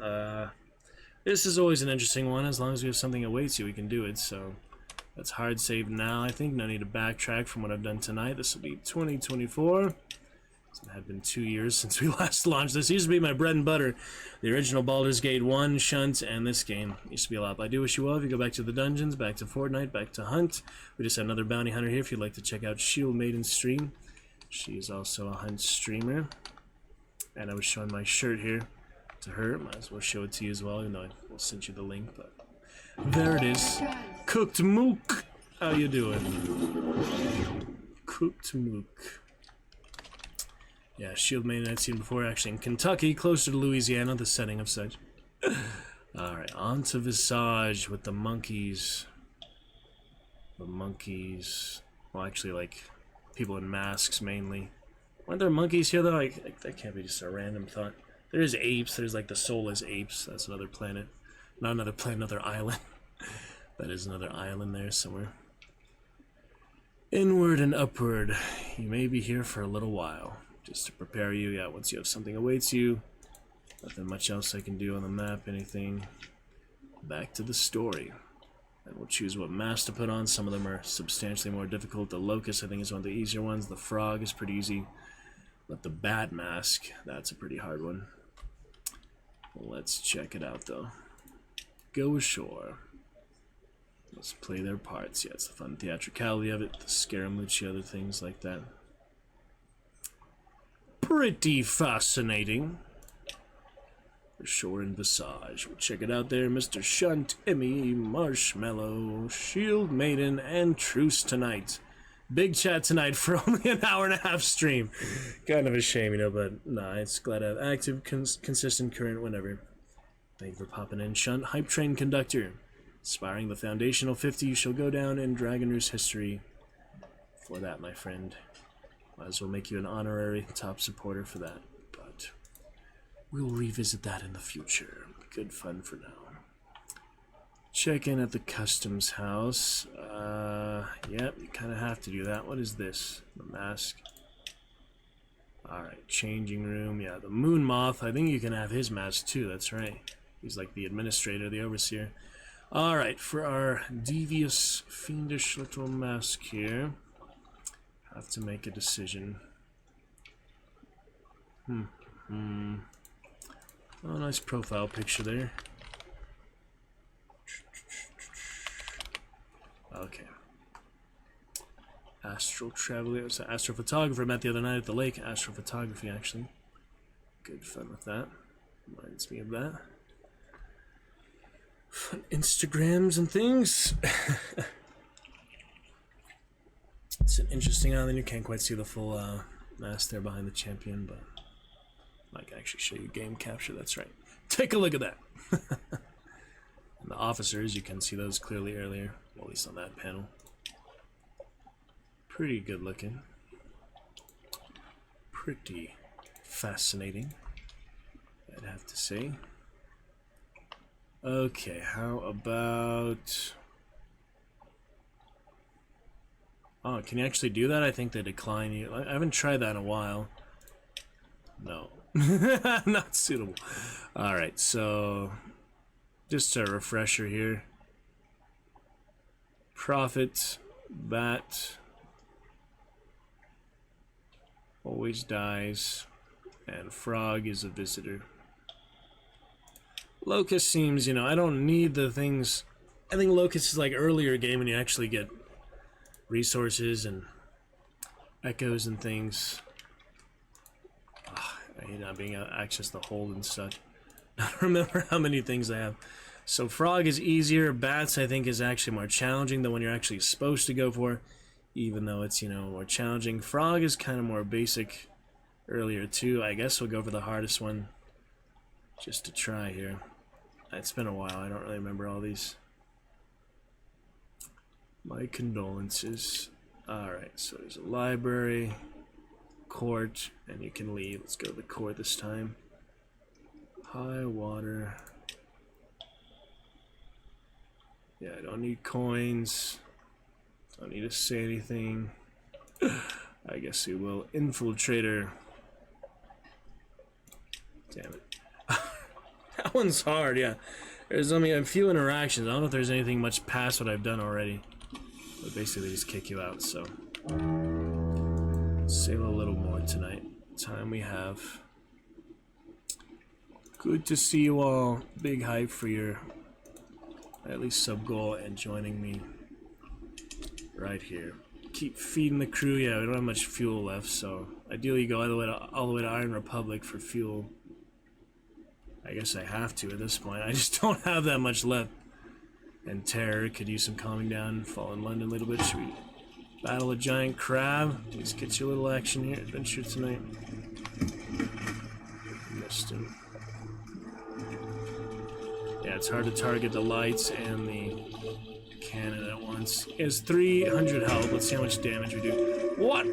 This is always an interesting one. As long as we have something that waits you, we can do it. So that's hard save now. I think no need to backtrack from what I've done tonight. This will be 2024. It had been 2 years since we last launched this. Used to be my bread and butter. The original Baldur's Gate 1, Shunt, and this game used to be a lot. But I do wish you well if you go back to the dungeons, back to Fortnite, back to Hunt. We just had another bounty hunter here if you'd like to check out Shield Maiden's stream. She is also a Hunt streamer. And I was showing my shirt here to her. Might as well show it to you as well, even though I will send you the link. But there it is. Cooked Mook. How you doing? Cooked Mook. Yeah, Shield Maiden I'd seen before, actually in Kentucky, closer to Louisiana, the setting of such. Alright, on to Visage with the monkeys. The monkeys. Well, actually, like, people in masks mainly. Aren't there monkeys here, though? Like, that can't be just a random thought. There's apes. There's, like, the soulless apes. That's another planet. Not another planet, another island. That is another island there somewhere. Inward and upward. You may be here for a little while. Just to prepare you. Yeah, once you have something awaits you. Nothing much else I can do on the map. Anything. Back to the story. And we'll choose what mask to put on. Some of them are substantially more difficult. The Locust, I think, is one of the easier ones. The Frog is pretty easy. But the Bat mask, that's a pretty hard one. Let's check it out, though. Go ashore. Let's play their parts. Yeah, it's the fun theatricality of it. The Scaramucci, other things like that. Pretty fascinating. Ashore in Visage. We'll check it out there. Mr. Shunt, Emmy, Marshmallow, Shield Maiden, and Truce tonight. Big chat tonight for only an hour and a half stream. Kind of a shame, you know, but nah, it's glad to have active, consistent, current, whenever. Thank you for popping in, Shunt. Hype Train Conductor. Inspiring the foundational 50, you shall go down in Dragon Roost history. For that, my friend. Might as well make you an honorary top supporter for that. But we'll revisit that in the future. Good fun for now. Check in at the customs house. Yep, you kind of have to do that. What is this? The mask. Alright, changing room. Yeah, the moon moth. I think you can have his mask too, that's right. He's like the administrator, the overseer. Alright, for our devious, fiendish little mask here, have to make a decision. Oh, nice profile picture there. Okay. Astral traveler, so astrophotographer. Met the other night at the lake. Astrophotography, actually. Good fun with that. Reminds me of that. Fun Instagrams and things. It's an interesting island. You can't quite see the full mask there behind the champion, but I can actually show you game capture. That's right. Take a look at that. And the officers, you can see those clearly earlier, at least on that panel. Pretty good looking. Pretty fascinating, I'd have to say. Okay, how about... Oh, can you actually do that? I think they decline you. I haven't tried that in a while. No. Not suitable. Alright, so... just a refresher here. Prophet, Bat... always dies, and Frog is a visitor. Locust seems, you know, I don't need the things. I think Locust is like earlier game when you actually get resources and echoes and things. I hate not being able to access the hold and stuff. I don't remember how many things I have. So Frog is easier. Bats I think is actually more challenging than when you're actually supposed to go for. Even though it's, you know, more challenging. Frog is kind of more basic earlier too. I guess we'll go for the hardest one just to try here. It's been a while. I don't really remember all these. My condolences. Alright, so there's a library, court, and you can leave. Let's go to the court this time. High water. Yeah, I don't need coins. Don't need to say anything. I guess we will. Infiltrator. Damn it. That one's hard, yeah. There's only a few interactions. I don't know if there's anything much past what I've done already. But basically they just kick you out, so. Sail a little more tonight. Time we have. Good to see you all. Big hype for your at least sub goal and joining me right here. Keep feeding the crew. Yeah, we don't have much fuel left, so ideally you go all the way to Iron Republic for fuel. I guess I have to at this point. I just don't have that much left. And Terror could use some calming down. Fall in London a little bit. Should we battle a giant crab? Let's get you a little action here. Adventure tonight. Missed him. Yeah, it's hard to target the lights and the cannon at once. He has 300 health. Let's see how much damage we do. What?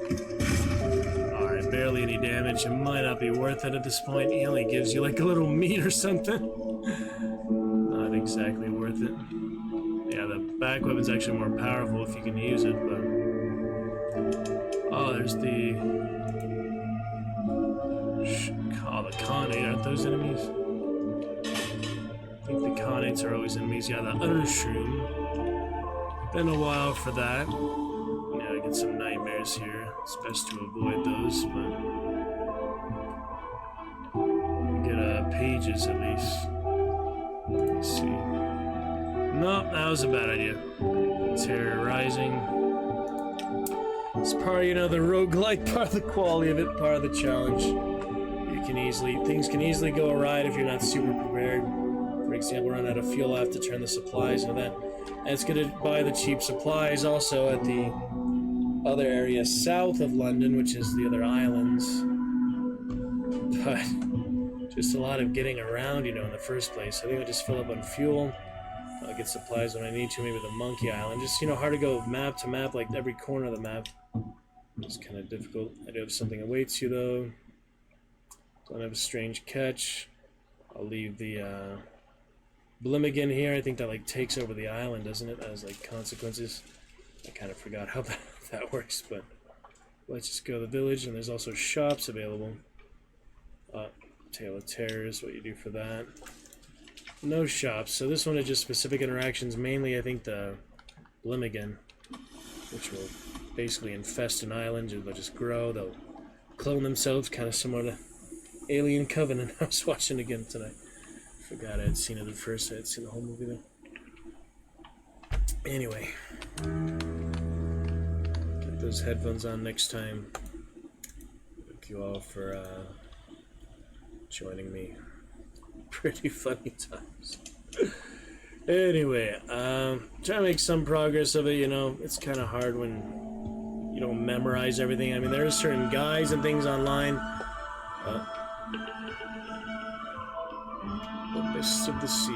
Alright, barely any damage. It might not be worth it at this point. He only gives you like a little meat or something. Not exactly worth it. Yeah, the back weapon's actually more powerful if you can use it, but... Oh, there's the... Oh, the Khanate. Aren't those enemies? I think the Khanates are always enemies. Yeah, the Utter Shroom. Been a while for that. Yeah, I get some nightmares here. It's best to avoid those, but... We get pages at least. Let's see. Nope, that was a bad idea. Terror Rising. It's part, you know, the roguelike part of the quality of it, part of the challenge. Things can easily go awry if you're not super prepared. For example, run out of fuel, I have to turn the supplies into that. And it's gonna buy the cheap supplies also at the other area south of London, which is the other islands. But just a lot of getting around, you know, in the first place. I think I'll just fill up on fuel. I'll get supplies when I need to, maybe the Monkey Island. Just, you know, hard to go map to map, like every corner of the map. It's kind of difficult. I do have something awaits you, though. Don't have a strange catch. I'll leave the Blimmigan here, I think that like takes over the island, doesn't it? As like consequences. I kind of forgot how that works, but let's just go to the village, and there's also shops available. Tale of Terrors, what you do for that. No shops, so this one is just specific interactions, mainly I think the Blimmigan, which will basically infest an island, they'll just grow, they'll clone themselves, kind of similar to Alien Covenant I was watching again tonight. Forgot I had seen it at first, I had seen the whole movie though. Anyway. Get those headphones on next time. Thank you all for joining me. Pretty funny times. Anyway, trying to make some progress of it, you know. It's kind of hard when you don't memorize everything. I mean, there are certain guides and things online. The Mists of the Sea.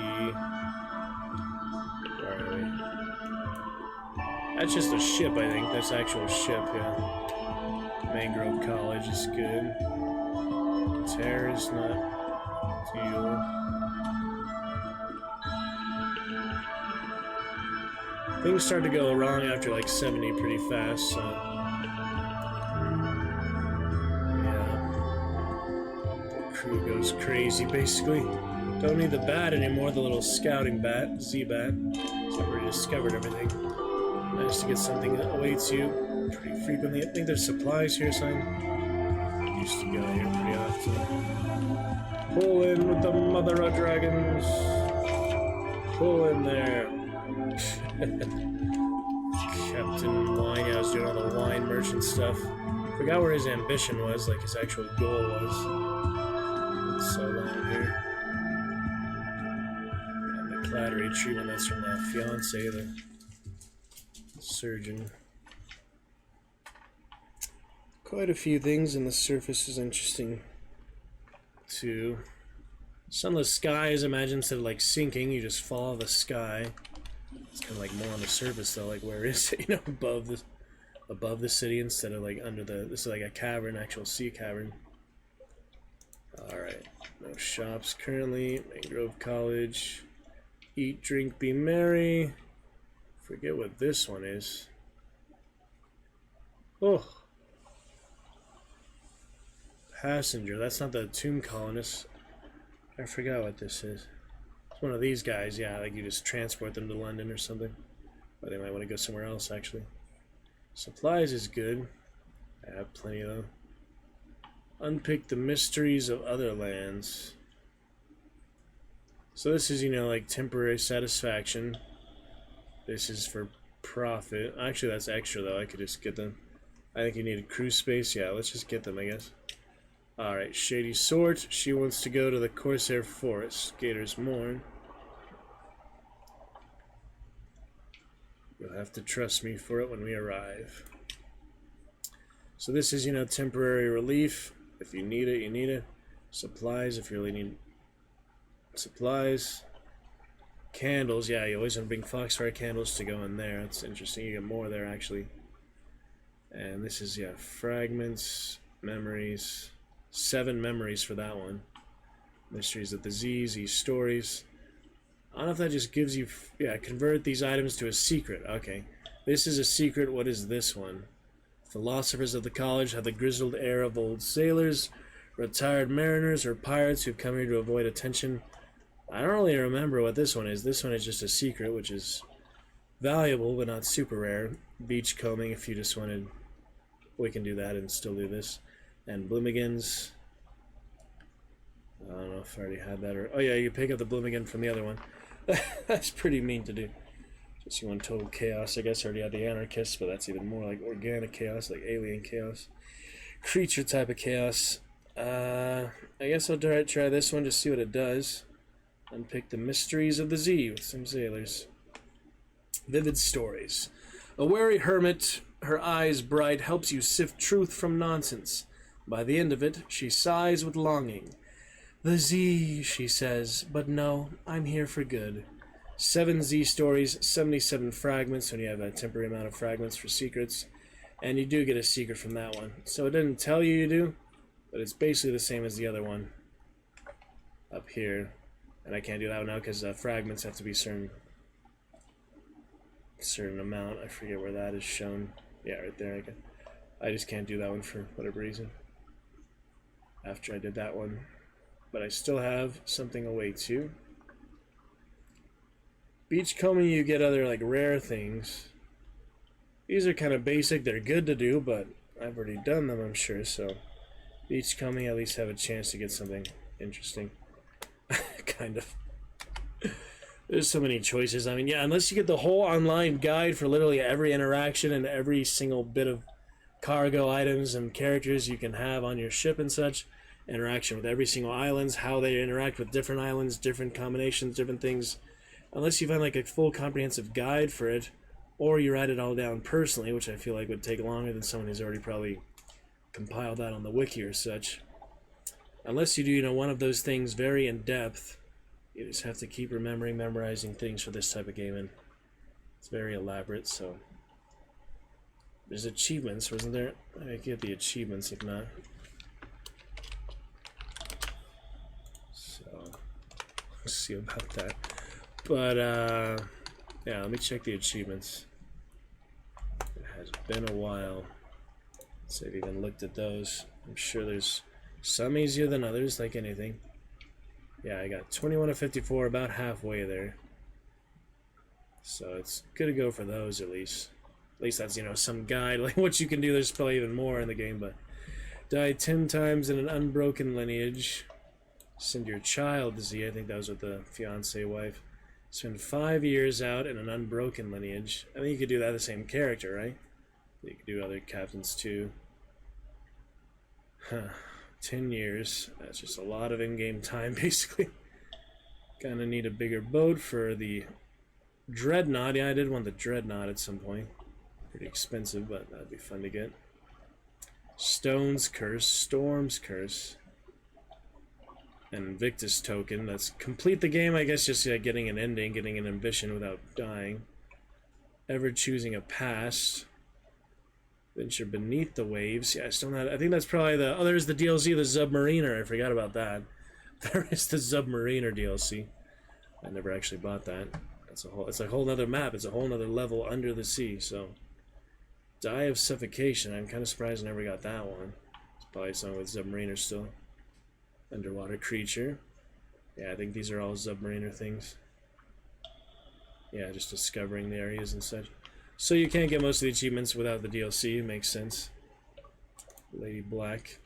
Where are we? That's just a ship, I think. That's actual ship, yeah. Mangrove College is good. Terror is not deal. Things start to go wrong after like 70 pretty fast, so yeah. The crew goes crazy basically. Don't need the bat anymore, the little scouting bat, Z-bat. So I've already discovered everything. Nice to get something that awaits you pretty frequently. I think there's supplies here, son. Used to go here pretty often. Pull in with the mother of dragons. Pull in there. Captain Wine, yeah, I was doing all the wine merchant stuff. Forgot where his ambition was, like his actual goal was. It's so long here. And the clattery treatment, that's from that fiance, the surgeon. Quite a few things, and the surface is interesting too. Sunless skies, imagine instead of like sinking, you just follow the sky. It's kind of like more on the surface though, like where is it, you know, above the city instead of like under the, this is like a cavern, actual sea cavern. Alright, no shops currently. Mangrove College. Eat, drink, be merry. Forget what this one is. Oh. Passenger, that's not the tomb colonists. I forgot what this is. It's one of these guys, yeah, like you just transport them to London or something. Or they might want to go somewhere else, actually. Supplies is good. I have plenty of them. Unpick the mysteries of other lands. So this is, you know, like temporary satisfaction. This is for profit. Actually, that's extra, though. I could just get them. I think you need crew space. Yeah, let's just get them, I guess. Alright, Shady Sort. She wants to go to the Corsair Forest. Gator's Mourn. You'll have to trust me for it when we arrive. So this is, you know, temporary relief. If you need it, you need it. Supplies, if you really need supplies. Candles, yeah, you always want to bring Foxfire candles to go in there. That's interesting. You get more there, actually. And this is, yeah, fragments, memories. 7 memories for that one. Mysteries of the Z stories. I don't know if that just gives you... Yeah, convert these items to a secret. Okay. This is a secret. What is this one? Philosophers of the college have the grizzled air of old sailors, retired mariners, or pirates who've come here to avoid attention. I don't really remember what this one is. This one is just a secret, which is valuable, but not super rare. Beach combing, if you just wanted... We can do that and still do this. And Bloomigans. I don't know if I already had that or... Oh yeah, you pick up the Bloomigan from the other one. That's pretty mean to do. Just you want total chaos. I guess I already had the Anarchists, but that's even more like organic chaos, like alien chaos. Creature type of chaos. I guess I'll try this one to see what it does. Unpick the mysteries of the Z with some sailors. Vivid stories. A wary hermit, her eyes bright, helps you sift truth from nonsense. By the end of it, she sighs with longing. The Z, she says, but no, I'm here for good. 7 Z stories, 77 fragments, when you have a temporary amount of fragments for secrets. And you do get a secret from that one. So it didn't tell you do, but it's basically the same as the other one. Up here. And I can't do that one now because fragments have to be certain amount. I forget where that is shown. Yeah, right there. I just can't do that one for whatever reason. After I did that one. But I still have something away too. Beachcombing, you get other like rare things. These are kind of basic. They're good to do, but I've already done them, I'm sure. So beachcombing, at least have a chance to get something interesting. Kind of. There's so many choices. I mean, yeah, unless you get the whole online guide for literally every interaction and every single bit of cargo items and characters you can have on your ship and such, interaction with every single islands, how they interact with different islands, different combinations, different things. Unless you find like a full comprehensive guide for it, or you write it all down personally, which I feel like would take longer than someone who's already probably compiled that on the wiki or such. Unless you do, you know, one of those things very in depth, you just have to keep memorizing things for this type of game, and it's very elaborate. So there's achievements, wasn't there? I get the achievements if not. So let's see about that. But yeah, let me check the achievements. It has been a while since I've even looked at those. I'm sure there's some easier than others, like anything. Yeah, I got 21 of 54, about halfway there. So it's good to go for those at least. At least that's, you know, some guide. Like what you can do, there's probably even more in the game, but died 10 times in an unbroken lineage. Send your child to Z, I think that was with the fiance wife. Spend 5 years out in an unbroken lineage. I think you could do that the same character, right? You could do other captains too. Huh. 10 years. That's just a lot of in-game time, basically. Kinda need a bigger boat for the Dreadnought. Yeah, I did want the Dreadnought at some point. Pretty expensive, but that'd be fun to get. Stone's Curse, Storm's Curse, and Invictus Token. That's complete the game, I guess, just getting an ending, getting an ambition without dying. Ever choosing a past. Venture Beneath the Waves. Yeah, I still not. I think that's probably the. Oh, there's the DLC, the Submariner. I forgot about that. There is the Submariner DLC. I never actually bought that. That's a whole. It's a whole other map. It's a whole other level under the sea. So, Die of Suffocation. I'm kind of surprised I never got that one. It's probably something with Submariner still. Underwater creature. Yeah, I think these are all Submariner things. Yeah, just discovering the areas and such. So you can't get most of the achievements without the DLC, it makes sense. Lady Black.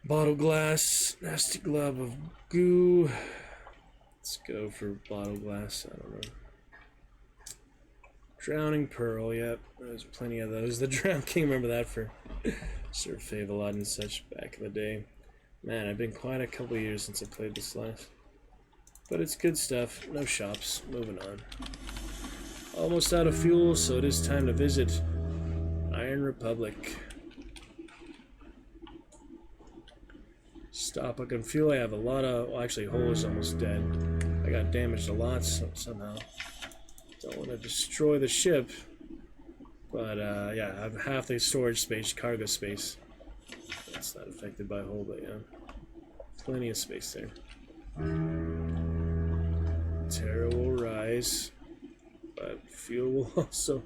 Bottle Glass, Nasty Glob of Goo. Let's go for Bottle Glass, I don't know. Drowning Pearl, yep, there's plenty of those. The Drown King, remember that for Sir Fave-A-Lot and such back in the day. Man, I've been quite a couple years since I played this last. But it's good stuff. No shops. Moving on. Almost out of fuel, so it is time to visit Iron Republic. Stop up on fuel. I have a lot of... Well, actually, Hull is almost dead. I got damaged a lot somehow. Don't want to destroy the ship. But, yeah, I have half the storage space, cargo space. That's not affected by Hull, but yeah. Plenty of space there. Terror will rise, but fuel will also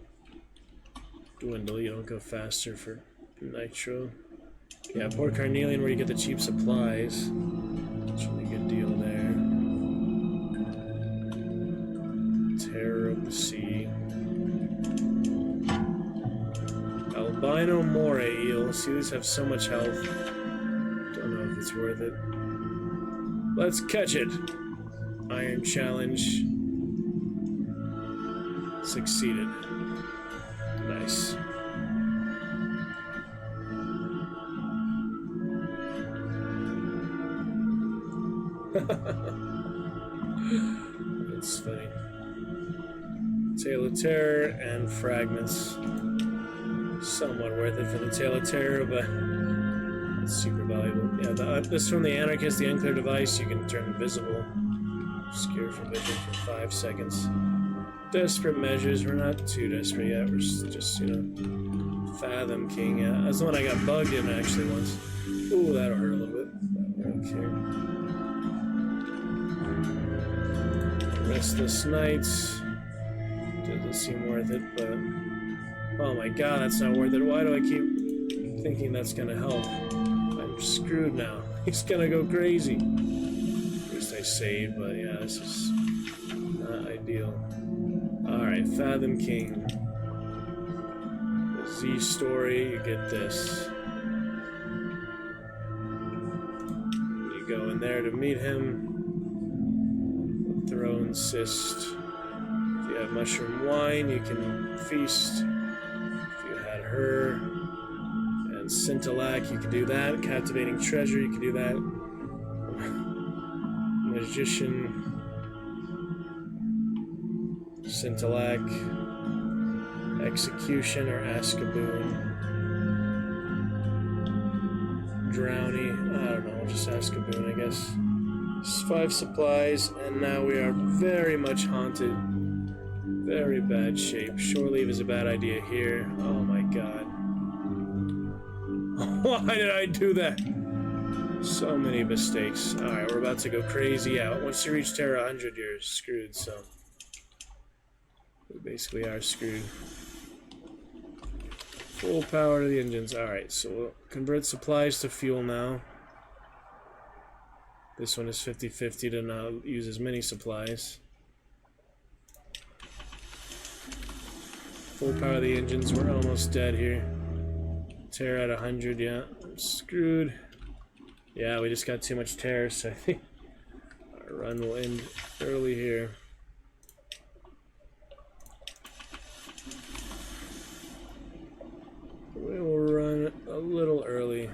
dwindle. You don't go faster for nitro. Yeah, Port Carnelian, where you get the cheap supplies. It's a really good deal there. Terror of the Sea. Albino moray eel. See, these have so much health. Don't know if it's worth it. Let's catch it. Iron challenge. Succeeded. Nice. That's funny. Tale of Terror and fragments. Somewhat worth it for the Tale of Terror, but it's super valuable. Yeah, this from the Anarchist, the Unclear device, you can turn invisible. Obscure for vision for 5 seconds. Desperate measures, we're not too desperate yet, we're just, you know, Fathom King, yeah. That's the one I got bugged in actually once. Ooh, that'll hurt a little bit. Okay. Restless Nights. Doesn't seem worth it, but... Oh my god, that's not worth it. Why do I keep thinking that's gonna help? I'm screwed now. He's gonna go crazy. At least I saved, but yeah, this is not ideal. Alright, Fathom King. The Z story, you get this. You go in there to meet him. Throne Cyst. If you have mushroom wine, you can feast. If you had her and Scintillac, you can do that. Captivating treasure, you can do that. Magician, Scintillac, Execution or Askaboon, Drowny. I don't know, just Askaboon, I guess. 5 supplies, and now we are very much haunted. Very bad shape. Shore leave is a bad idea here. Oh my god. Why did I do that? So many mistakes. Alright, we're about to go crazy out. Once you reach Terra 100, you're screwed, so... We basically are screwed. Full power to the engines. Alright, so we'll convert supplies to fuel now. This one is 50-50 to not use as many supplies. Full power of the engines. We're almost dead here. Terror at 100, yeah. I'm screwed. Yeah, we just got too much terror, so I think our run will end early here. We will run a little early.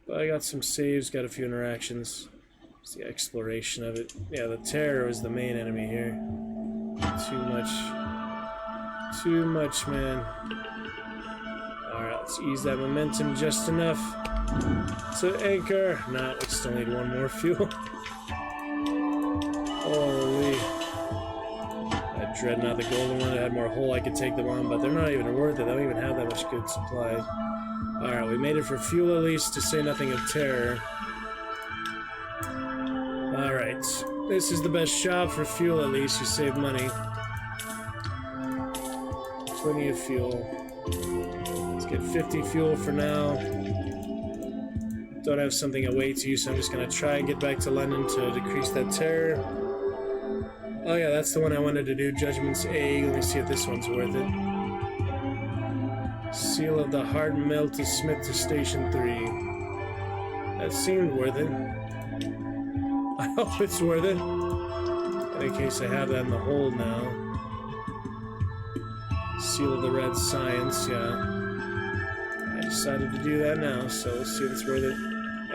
But I got some saves, got a few interactions. It's the exploration of it. Yeah, the terror was the main enemy here. Too much. Too much, man. Alright, let's ease that momentum just enough to anchor. Nah, we still need one more fuel. Holy. That Dreadnought, the golden one, that had more hull, I could take them on, but they're not even worth it. They don't even have that much good supplies. Alright, we made it for fuel at least, to say nothing of terror. Alright, this is the best shop for fuel at least, you save money. Plenty of fuel. Let's get 50 fuel for now. Don't have something away to you, so I'm just gonna try and get back to London to decrease that terror. Oh yeah, that's the one I wanted to do, Judgment's Egg. Let me see if this one's worth it. Seal of the Heart Melt to Smith to Station 3. That seemed worth it. I hope it's worth it. In case I have that in the hold now. Seal of the Red Science, yeah. I decided to do that now, so let's see if it's worth it.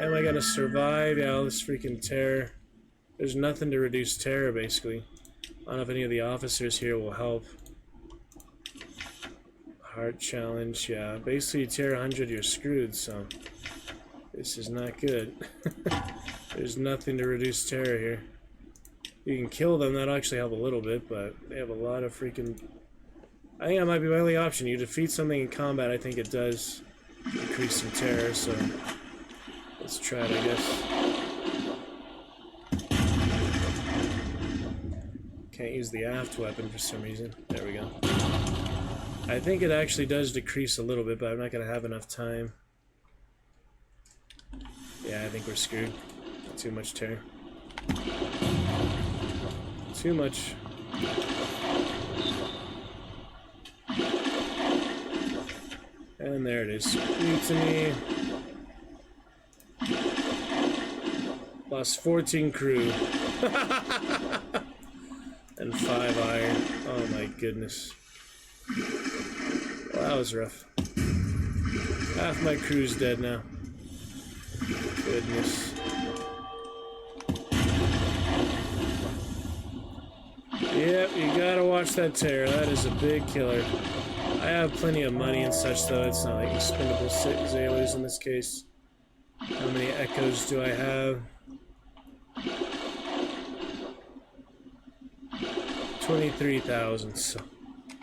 Am I gonna survive? Yeah, all this freaking terror. There's nothing to reduce terror, basically. I don't know if any of the officers here will help. Heart challenge, yeah. Basically, Terror 100, you're screwed, so... This is not good. There's nothing to reduce terror here. You can kill them, that'll actually help a little bit, but they have a lot of freaking... I think that might be my only option. You defeat something in combat, I think it does increase some terror, so... Let's try it, I guess. Can't use the aft weapon for some reason. There we go. I think it actually does decrease a little bit, but I'm not going to have enough time. Yeah, I think we're screwed. Too much terror. Too much. And there it is. Mutiny. Lost 14 crew. And 5 iron. Oh my goodness. Well, that was rough. Half my crew's dead now. Goodness. Yep, you gotta watch that terror. That is a big killer. I have plenty of money and such, though. It's not like expendable sailors in this case. How many echoes do I have? 23,000, so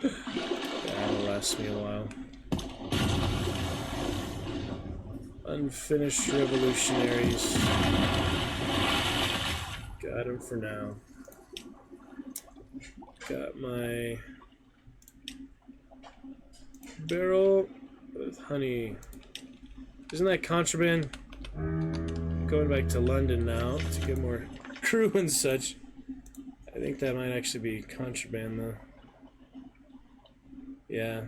that'll last me a while. Unfinished revolutionaries. Got him for now. Got my barrel with honey. Isn't that contraband? Going back to London now to get more crew and such. I think that might actually be contraband though. Yeah.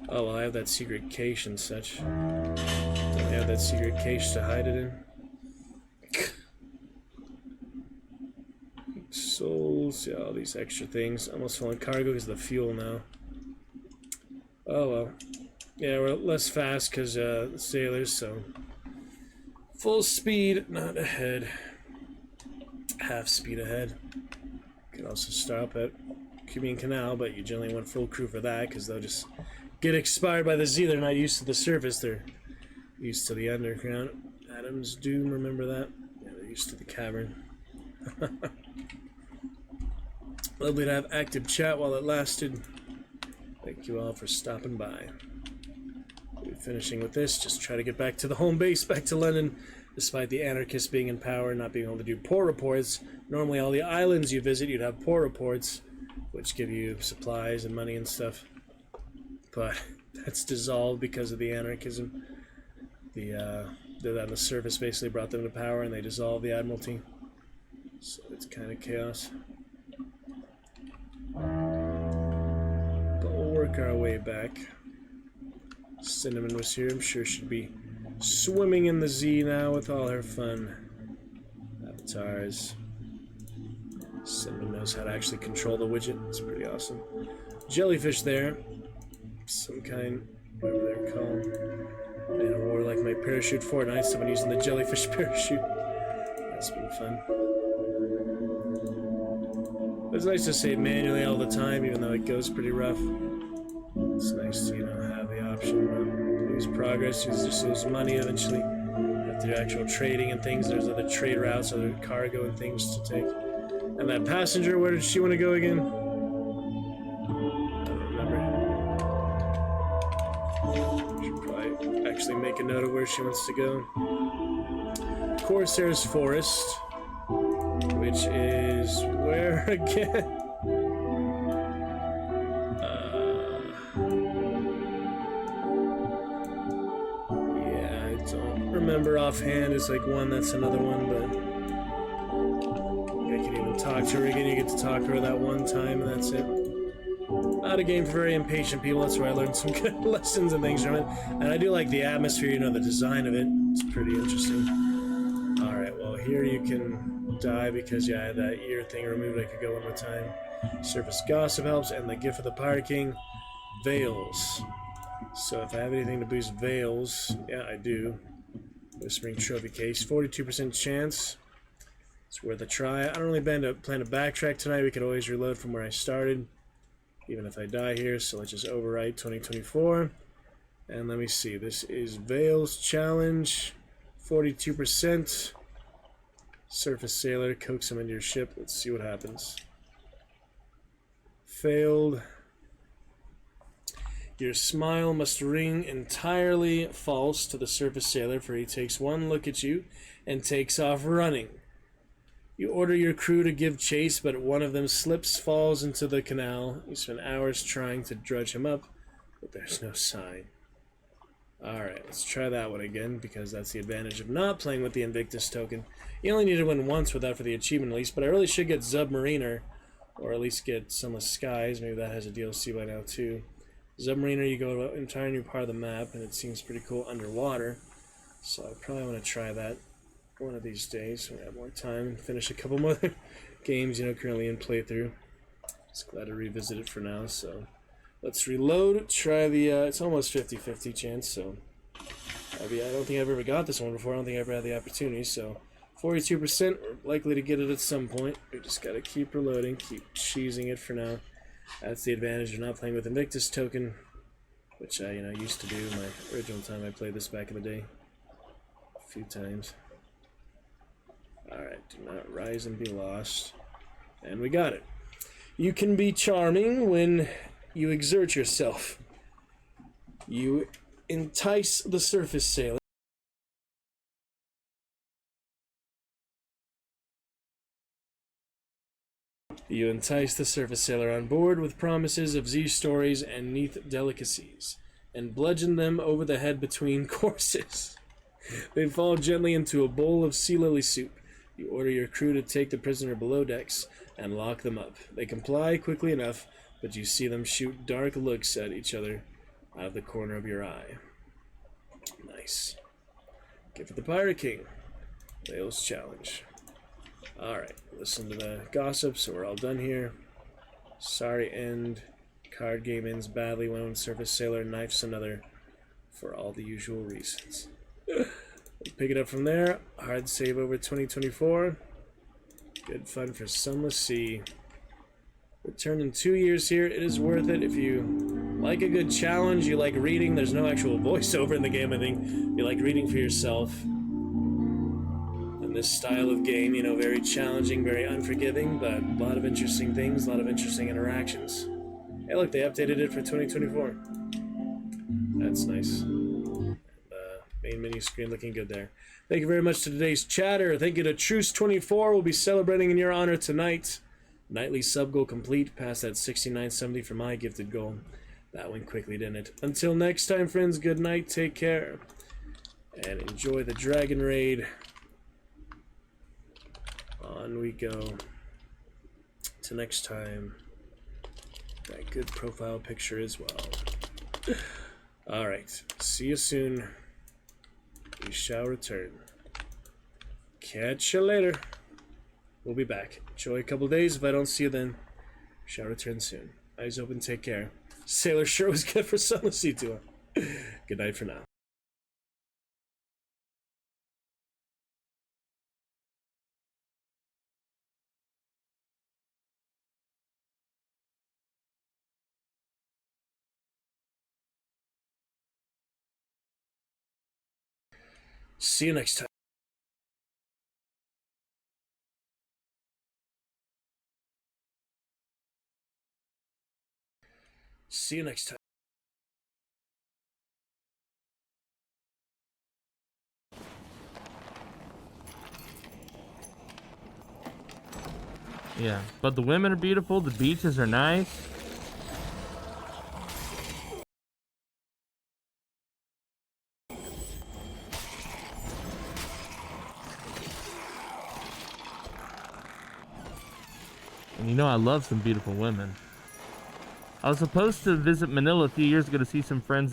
Oh well, I have that secret cache and such. Don't I have that secret cache to hide it in? Souls, yeah, all these extra things. Almost full on cargo because of the fuel now. Oh well. Yeah, we're less fast because sailors, so full speed, not ahead. Half speed ahead. Could also stop at Cuban Canal, but you generally want full crew for that because they'll just get expired by the sea. They're not used to the surface, they're used to the underground. Adam's Doom, remember that? Yeah, they're used to the cavern. Lovely to have active chat while it lasted. Thank you all for stopping by. We'll be finishing with this. Just try to get back to the home base, back to London, despite the anarchists being in power and not being able to do port reports. Normally all the islands you visit, you'd have port reports, which give you supplies and money and stuff. But that's dissolved because of the anarchism. The surface basically brought them to power and they dissolved the Admiralty. So it's kind of chaos. But we'll work our way back. Cinnamon was here. I'm sure she'd be swimming in the Z now with all her fun avatars. Cinnamon knows how to actually control the widget. It's pretty awesome. Jellyfish there. Some kind, whatever they're called. Man, I wore like my parachute Fortnite, so I've been using the jellyfish parachute. That's been fun. It's nice to say it manually all the time, even though it goes pretty rough. It's nice to, have the option to lose progress, just lose money eventually. After the actual trading and things, there's other trade routes, other cargo and things to take. And that passenger, where did she want to go again? I don't remember. Should probably actually make a note of where she wants to go. Corsair's Forest. Which is where again? Yeah, I don't remember offhand. It's like one, that's another one, but I can even talk to her again. You get to talk to her that one time, and that's it. Not a game for very impatient people. That's where I learned some good lessons and things from it. And I do like the atmosphere, the design of it. It's pretty interesting. Alright, well, here you can die because I had that ear thing removed. I could go one more time. Surface Gossip helps, and the gift of the Pirate King, Veils. So if I have anything to boost Veils, yeah, I do. Whispering Trophy Case, 42% chance. It's worth a try. I don't really plan to backtrack tonight. We could always reload from where I started, even if I die here. So let's just overwrite 2024. And let me see. This is Veils Challenge, 42%. Surface Sailor, coax him into your ship. Let's see what happens. Failed. Your smile must ring entirely false to the Surface Sailor, for he takes one look at you and takes off running. You order your crew to give chase, but one of them slips, falls into the canal. You spend hours trying to drudge him up, but there's no sign. Alright, let's try that one again, because that's the advantage of not playing with the Invictus token. You only need to win once with that for the achievement at least, but I really should get Submariner, or at least get Sunless Skies. Maybe that has a DLC by now too. Submariner, you go to an entire new part of the map, and it seems pretty cool underwater. So I probably want to try that one of these days when I have more time and finish a couple more games, currently in playthrough. Just glad to revisit it for now, so... Let's reload, try the, it's almost 50-50 chance, so... I don't think I've ever got this one before, I don't think I ever had the opportunity, so... 42%, we're likely to get it at some point. We just gotta keep reloading, keep cheesing it for now. That's the advantage of not playing with Invictus token, which I, used to do in my original time. I played this back in the day. A few times. Alright, do not rise and be lost. And we got it. You can be charming when you exert yourself. You entice the Surface Sailor. You entice the surface sailor on board with promises of Z stories and neath delicacies, and bludgeon them over the head between courses. They fall gently into a bowl of sea lily soup. You order your crew to take the prisoner below decks and lock them up. They comply quickly enough, but you see them shoot dark looks at each other out of the corner of your eye. Nice. Get for the Pirate King. Whale's challenge. Alright, listen to the gossip, so we're all done here. Sorry end. Card game ends badly when one surface sailor knifes another for all the usual reasons. We'll pick it up from there. Hard save over 2024. Good fun for Sunless Sea. Return in 2 years here. It is worth it if you like a good challenge, you like reading. There's no actual voiceover in the game, I think. You like reading for yourself. And this style of game, you know, very challenging, very unforgiving, but a lot of interesting things, a lot of interesting interactions. Hey, look, they updated it for 2024. That's nice. Main menu screen looking good there. Thank you very much to today's chatter. Thank you to Truce24. We'll be celebrating in your honor tonight. Nightly sub goal complete. Past that 69.70 for my gifted goal. That went quickly, didn't it? Until next time, friends, good night. Take care. And enjoy the Dragon Raid. On we go. Till next time. That good profile picture as well. Alright. See you soon. We shall return. Catch you later. We'll be back. Enjoy a couple days. If I don't see you then, shall return soon. Eyes open, take care. Sailor sure was good for Sunless Sea tour. Good night for now. See you next time. See you next time. Yeah, but the women are beautiful, the beaches are nice. And you know I love some beautiful women. I was supposed to visit Manila a few years ago to see some friends